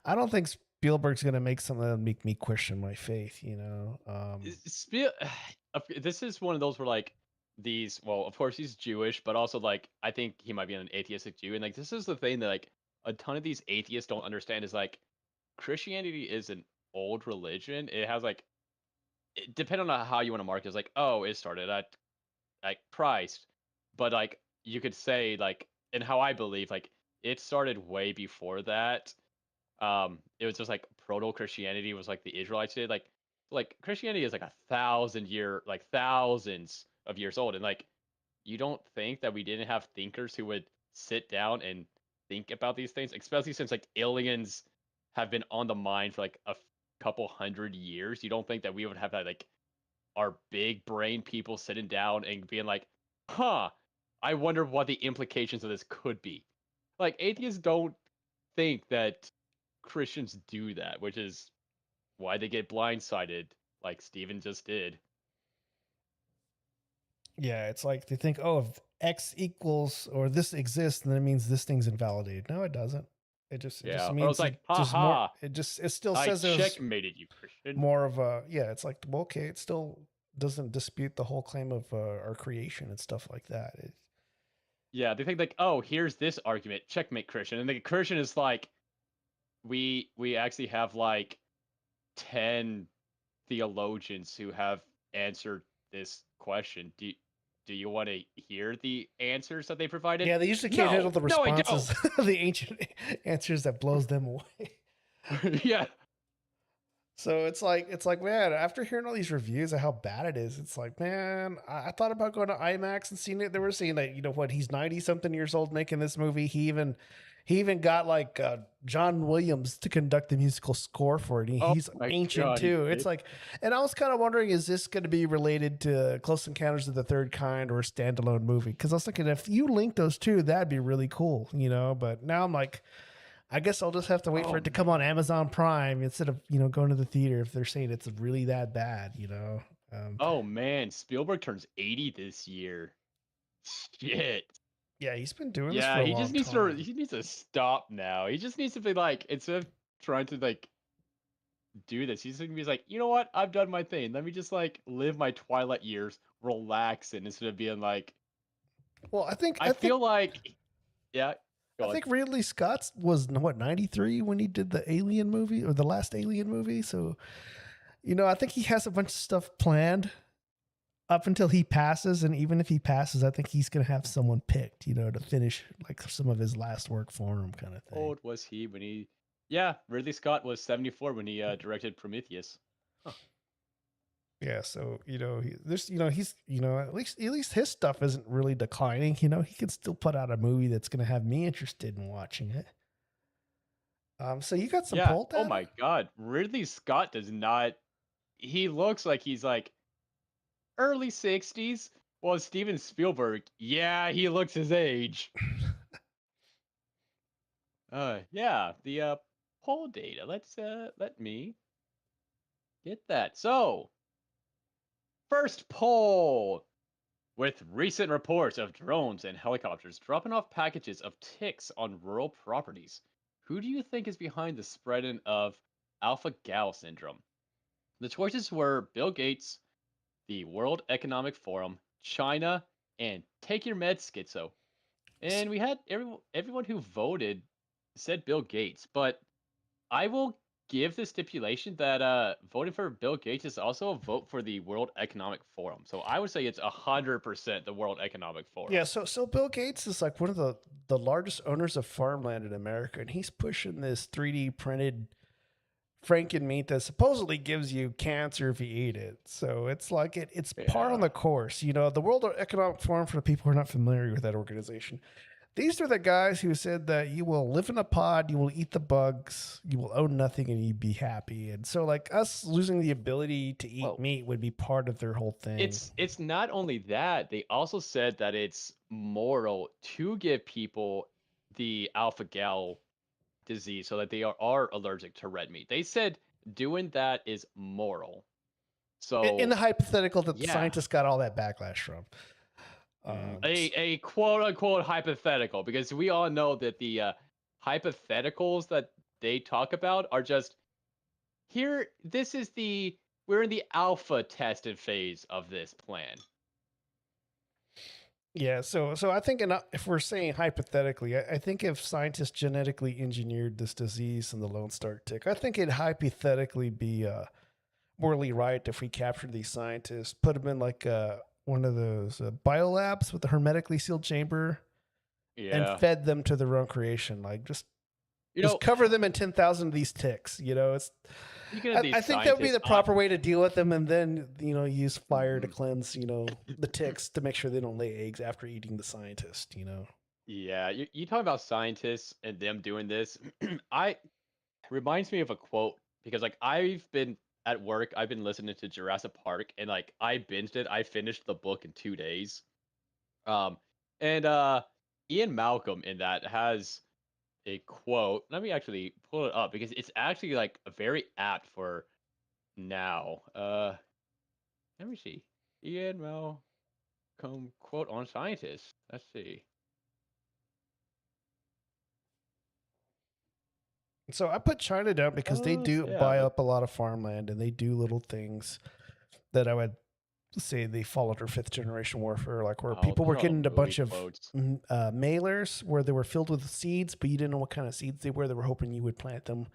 I don't think Spielberg's gonna make something that'll make me question my faith. This is one of those where like these. Well, of course he's Jewish, but also like I think he might be an atheistic Jew, and like this is the thing that like a ton of these atheists don't understand is like Christianity is an old religion. It has like depending on how you want to mark it, it's like oh it started at like Christ, but like you could say like and how I believe like it started way before that. It was just like proto Christianity was like the Israelites did like Christianity is like 1,000 year like thousands of years old, and like you don't think that we didn't have thinkers who would sit down and think about these things, especially since like aliens have been on the mind for like a couple 100 years. You don't think that we would have that like our big brain people sitting down and being like, huh, I wonder what the implications of this could be. Like atheists don't think that Christians do that, which is why they get blindsided like Steven just did. Yeah, it's like they think, oh, if X equals or this exists, then it means this thing's invalidated. No, it doesn't. It just means it's like, just haha, more. It still says I it was checkmated you, Christian. more of a It's like, well, okay, it still doesn't dispute the whole claim of our creation and stuff like that. Yeah, they think like, oh, here's this argument, checkmate, Christian, and the Christian is like, we actually have like 10 theologians who have answered this question. Do you want to hear the answers that they provided? Yeah, they usually can't handle the responses, No, the ancient answers that blows them away. Yeah. So it's like, man, after hearing all these reviews of how bad it is, it's like, man, I thought about going to IMAX and seeing it. They were saying that, he's 90 something years old making this movie. He even got like John Williams to conduct the musical score for it. He's ancient God, too. It's like, and I was kind of wondering, is this going to be related to Close Encounters of the Third Kind or a standalone movie? Because I was thinking if you link those two, that'd be really cool, But now I'm like, I guess I'll just have to wait for it to come on Amazon Prime instead of, going to the theater if they're saying it's really that bad, Oh man, Spielberg turns 80 this year. Shit. Yeah, he's been doing this for a long time. He needs to stop now. He just needs to be like, instead of trying to like do this, he's gonna be like, you know what? I've done my thing. Let me just like live my twilight years, relaxing instead of being like. Well, I feel like, yeah. I think Ridley Scott was 93 when he did the Alien movie or the last Alien movie. So, I think he has a bunch of stuff planned up until he passes. And even if he passes, I think he's going to have someone picked, to finish like some of his last work for him kind of thing. How old was he when he, Ridley Scott was 74 when he directed Prometheus. Huh. Yeah, so there's he's at least his stuff isn't really declining. He can still put out a movie that's going to have me interested in watching it. So you got some poll data? Oh my God, Ridley Scott does not. He looks like he's like early 60s. Well, Steven Spielberg, he looks his age. The poll data. Let me get that. So. First poll. With recent reports of drones and helicopters dropping off packages of ticks on rural properties, who do you think is behind the spreading of alpha-gal syndrome? The choices were Bill Gates, the World Economic Forum, China, and Take Your Meds Schizo. And we had everyone who voted said Bill Gates, but I will give the stipulation that voting for Bill Gates is also a vote for the World Economic Forum. So I would say it's 100% the World Economic Forum. Yeah, so Bill Gates is like one of the largest owners of farmland in America, and he's pushing this 3D printed Franken meat that supposedly gives you cancer if you eat it. So it's like it's par on the course. The World Economic Forum, for the people who are not familiar with that organization, these are the guys who said that you will live in a pod, you will eat the bugs, you will own nothing, and you'd be happy. And so, like, us losing the ability to eat meat would be part of their whole thing. It's not only that, they also said that it's moral to give people the alpha-gal disease so that they are allergic to red meat. They said doing that is moral. So in the hypothetical that the scientists got all that backlash from. A quote-unquote hypothetical, because we all know that the hypotheticals that they talk about are just we're in the alpha tested phase of this plan. Yeah, so I think if we're saying hypothetically, I think if scientists genetically engineered this disease in the Lone Star tick, I think it'd hypothetically be morally right if we captured these scientists, put them in like one of those biolabs with a hermetically sealed chamber, and fed them to their own creation. Like just cover them in 10,000 of these ticks. It's. I think that would be the proper way to deal with them, and then use fire to cleanse the ticks to make sure they don't lay eggs after eating the scientist. Yeah, you talk about scientists and them doing this. Reminds me of a quote because like I've been at work, I've been listening to Jurassic Park, and like I binged it. I finished the book in 2 days. And Ian Malcolm in that has a quote. Let me actually pull it up because it's actually like very apt for now. Let me see. Ian Malcolm quote on scientists. Let's see. So I put China down because they do buy up a lot of farmland, and they do little things that I would say they fall under 5th generation warfare, like where people were getting a bunch of mailers where they were filled with seeds, but you didn't know what kind of seeds they were. They were hoping you would plant them.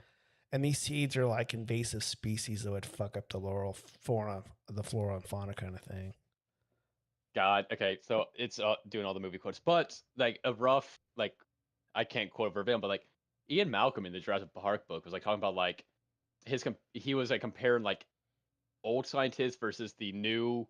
And these seeds are like invasive species that would fuck up the flora and fauna kind of thing. God, okay, so it's doing all the movie quotes, but like a rough, like I can't quote verbatim, but like Ian Malcolm in the Jurassic Park book was like talking about like he was like comparing like old scientists versus the new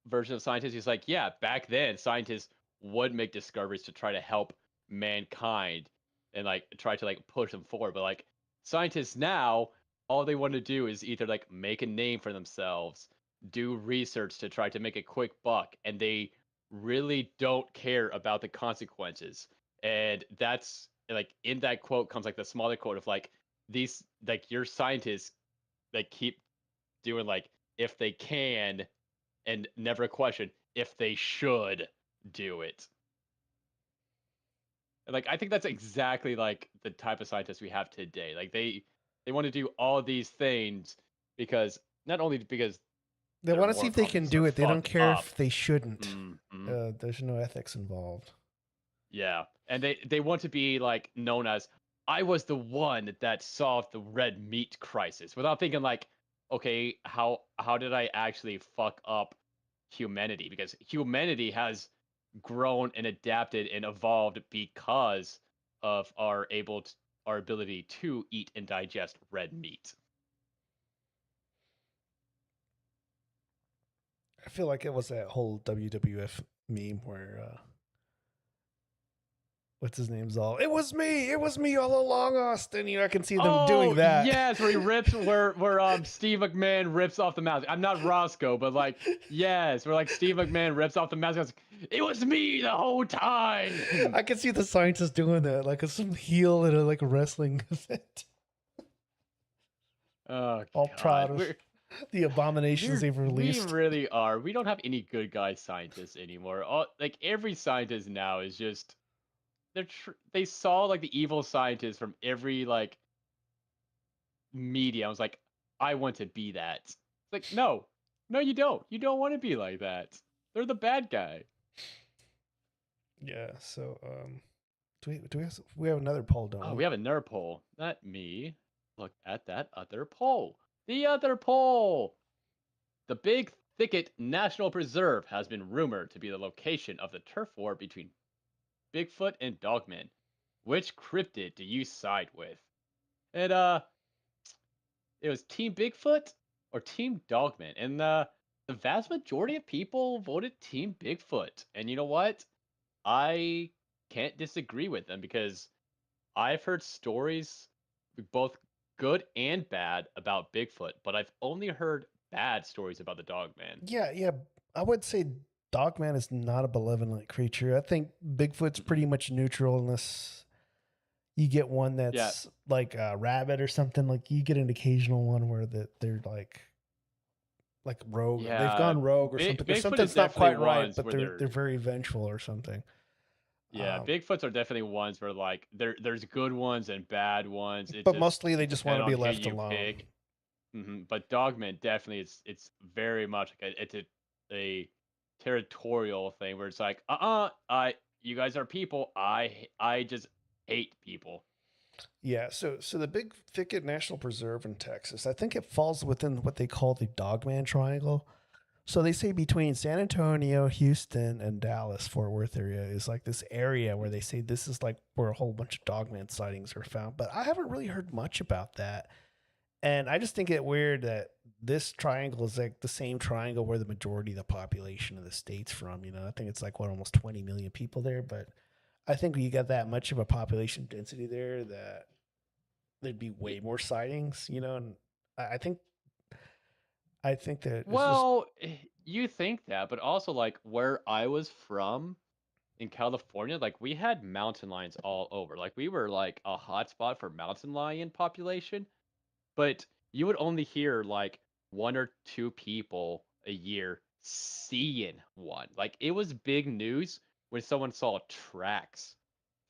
version of scientists. He's like, yeah, back then scientists would make discoveries to try to help mankind and like try to like push them forward, but like scientists now, all they want to do is either like make a name for themselves, do research to try to make a quick buck, and they really don't care about the consequences. And that's like in that quote comes like the smaller quote of like these like your scientists like keep doing like if they can and never question if they should do it. And like I think that's exactly like the type of scientists we have today. Like they want to do all these things because not only because they want to see if they can do it. They don't care if they shouldn't. There's no ethics involved. Yeah, and they want to be like known as I was the one that solved the red meat crisis, without thinking like, okay, how did I actually fuck up humanity? Because humanity has grown and adapted and evolved because of our ability to eat and digest red meat. I feel like it was that whole WWF meme where what's his name's all, it was me all along, Austin. I can see them doing that. Yes, where he rips where Steve McMahon rips off the mask. I'm not Roscoe, but like yes, where like Steve McMahon rips off the mask. Goes, it was me the whole time. I can see the scientists doing that, like some heel at a wrestling event. Oh, all proud of the abominations they've released. We really are. We don't have any good guy scientists anymore. Like every scientist now is just they saw like the evil scientists from every like media. I was like, I want to be that. It's like no, you don't. You don't want to be like that. They're the bad guy. Yeah. So we have another poll, don't we? We have another poll. Let me look at that other poll. The other poll. The Big Thicket National Preserve has been rumored to be the location of the turf war between Bigfoot and Dogman. Which cryptid do you side with? And it was Team Bigfoot or Team Dogman. And the vast majority of people voted Team Bigfoot. And you know what? I can't disagree with them because I've heard stories both good and bad about Bigfoot, but I've only heard bad stories about the Dogman. Yeah. I would say Dogman is not a benevolent creature. I think Bigfoot's pretty much neutral unless you get one that's like a rabbit or something. Like you get an occasional one where they're like rogue. Yeah. They've gone rogue or something. There's something's not quite right, but they're very vengeful or something. Yeah, Bigfoots are definitely ones where like there's good ones and bad ones. It but just mostly they just want to depends be on who left you alone. pick. But Dogman definitely it's very much like a territorial thing where it's like you guys are people. I just hate people. Yeah, so the Big Thicket National Preserve in Texas, I think it falls within what they call the Dogman Triangle. So they say between San Antonio, Houston, and Dallas, Fort Worth area is like this area where they say this is like where a whole bunch of Dogman sightings are found. But I haven't really heard much about that. And I just think it weird that this triangle is like the same triangle where the majority of the population of the state's from. You know, I think it's like almost 20 million people there. But I think when you got that much of a population density there, that there'd be way more sightings. You know, and I think that. Well, you think that, but also like where I was from in California, like we had mountain lions all over. Like we were like a hotspot for mountain lion population. But you would only hear like 1 or 2 people a year seeing one. Like it was big news when someone saw tracks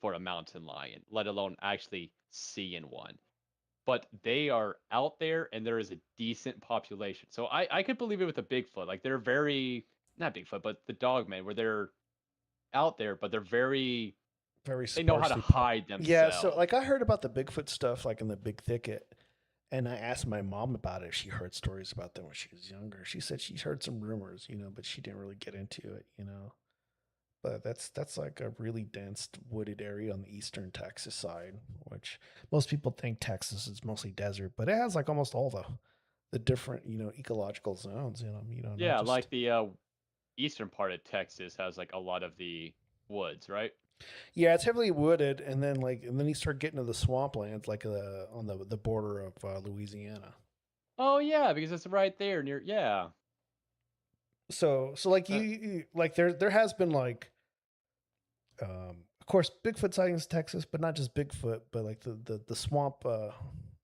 for a mountain lion, let alone actually seeing one. But they are out there and there is a decent population. So I could believe it with a Bigfoot. Like they're very, not Bigfoot, but the Dogman, where they're out there, but they're very they know how to hide themselves. Yeah, so like I heard about the Bigfoot stuff like in the Big Thicket. And I asked my mom about it. She heard stories about them when she was younger. She said she's heard some rumors, you know, but she didn't really get into it, you know. But that's like a really dense wooded area on the eastern Texas side, which most people think Texas is mostly desert, but it has like almost all the different, you know, ecological zones, you know. Yeah, like the eastern part of Texas has like a lot of the woods, right? Yeah, it's heavily wooded, and then you start getting to the swamplands, like on the border of Louisiana. Oh yeah, because it's right there near. Yeah. So like you like there has been like, of course, Bigfoot sightings in Texas, but not just Bigfoot, but like the swamp, the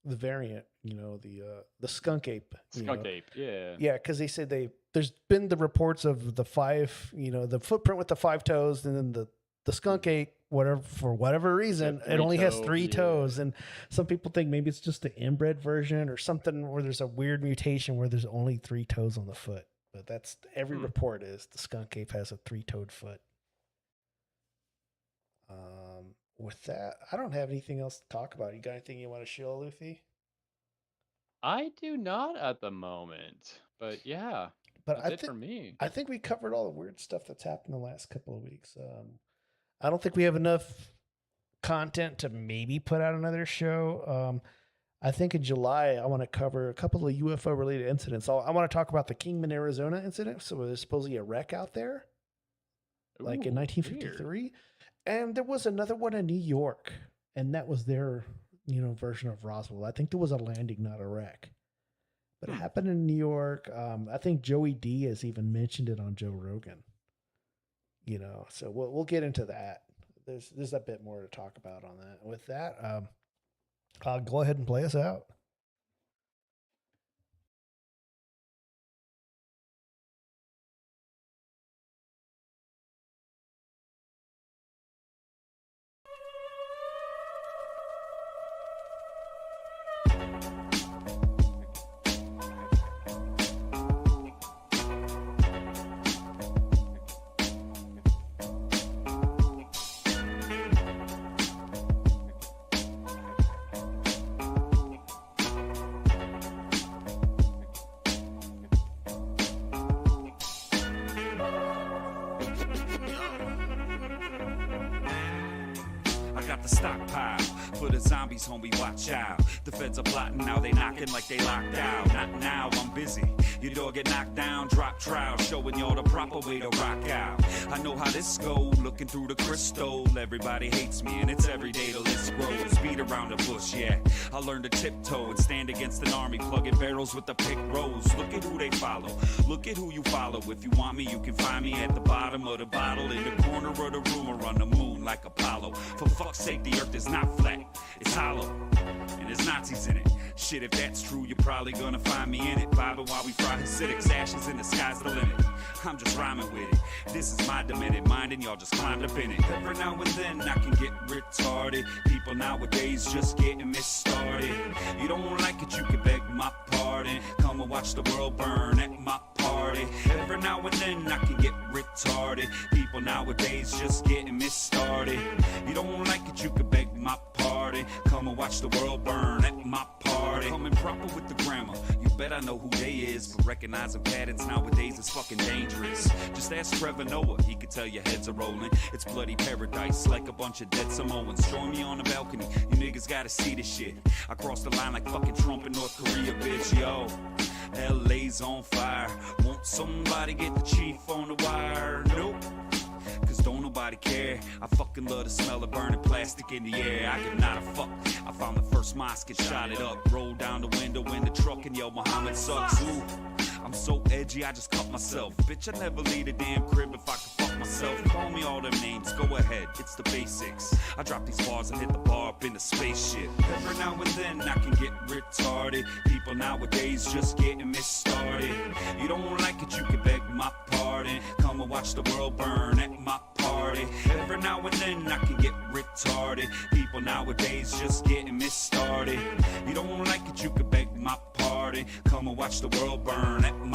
variant, you know, the skunk ape. Skunk ape, yeah. Yeah, because they said there's been the reports of the 5, you know, the footprint with the 5 toes, and then the skunk ape, for whatever reason, it only has 3 toes. And some people think maybe it's just the inbred version or something where there's a weird mutation where there's only 3 toes on the foot. But that's every report is the skunk ape has a 3-toed foot. With that, I don't have anything else to talk about. You got anything you want to show, Luffy? I do not at the moment, but yeah. But that's it for me. I think we covered all the weird stuff that's happened the last couple of weeks. I don't think we have enough content to maybe put out another show. I think in July, I want to cover a couple of UFO related incidents. I want to talk about the Kingman, Arizona incident. So there's supposedly a wreck out there, like in 1953. Weird. And there was another one in New York, and that was their, you know, version of Roswell. I think there was a landing, not a wreck. But it happened in New York. I think Joey D has even mentioned it on Joe Rogan. You know, so we'll get into that. There's a bit more to talk about on that. With that, I'll go ahead and play us out. Homie, watch out. The feds are plotting now, they knocking like they locked out. Not now, I'm busy. Your door get knocked down, drop trial, showing y'all the proper way to rock out. I know how this goes, looking through the crystal. Everybody hates me and it's every day the list grows. Beat around the bush, yeah. I learned to tiptoe and stand against an army, plugging barrels with the pick rows. Look at who they follow, look at who you follow. If you want me, you can find me at the bottom of the bottle, in the corner of the room or on the moon like Apollo. For fuck's sake, the earth is not flat, it's hollow, and there's Nazis in it. Shit, if that's true, you're probably gonna find me in it. Vibing while we fry Hasidics, ashes in the sky's the limit. I'm just rhyming with it. This is my demented mind and y'all just climbed up in it. Every now and then I can get retarded. People nowadays just getting misstarted. You don't like it, you can beg my pardon. Come and watch the world burn at my party. Every now and then I can get retarded. People nowadays just getting misstarted. You don't like it, you can beg my pardon. Come and watch the world burn at my party. Coming proper with the grammar, you bet I know who they is. But recognizing patterns nowadays is fucking dangerous. Just ask Trevor Noah, he could tell your heads are rolling. It's bloody paradise like a bunch of dead Samoans. Join me on the balcony, you niggas gotta see this shit. I crossed the line like fucking Trump in North Korea, bitch, yo. LA's on fire. Won't somebody get the chief on the wire? Nope. Cause don't nobody care. I fucking love the smell of burning plastic in the air. I give not a fuck. I found the first mosque and shot it up. Rolled down the window in the truck and yo, Muhammad sucks. Ooh, I'm so edgy, I just cut myself. Bitch, I never leave the damn crib if I could fuck myself. Call me all them names, go ahead, it's the basics. I drop these bars and hit the bar up in the spaceship. Every now and then I can get retarded. People nowadays just getting misstarted. You don't like it, you can beg my pardon. Come and watch the world burn at my party. Every now and then I can get retarded. People nowadays just getting misstarted. You don't like it, you can beg my pardon. Come and watch the world burn at my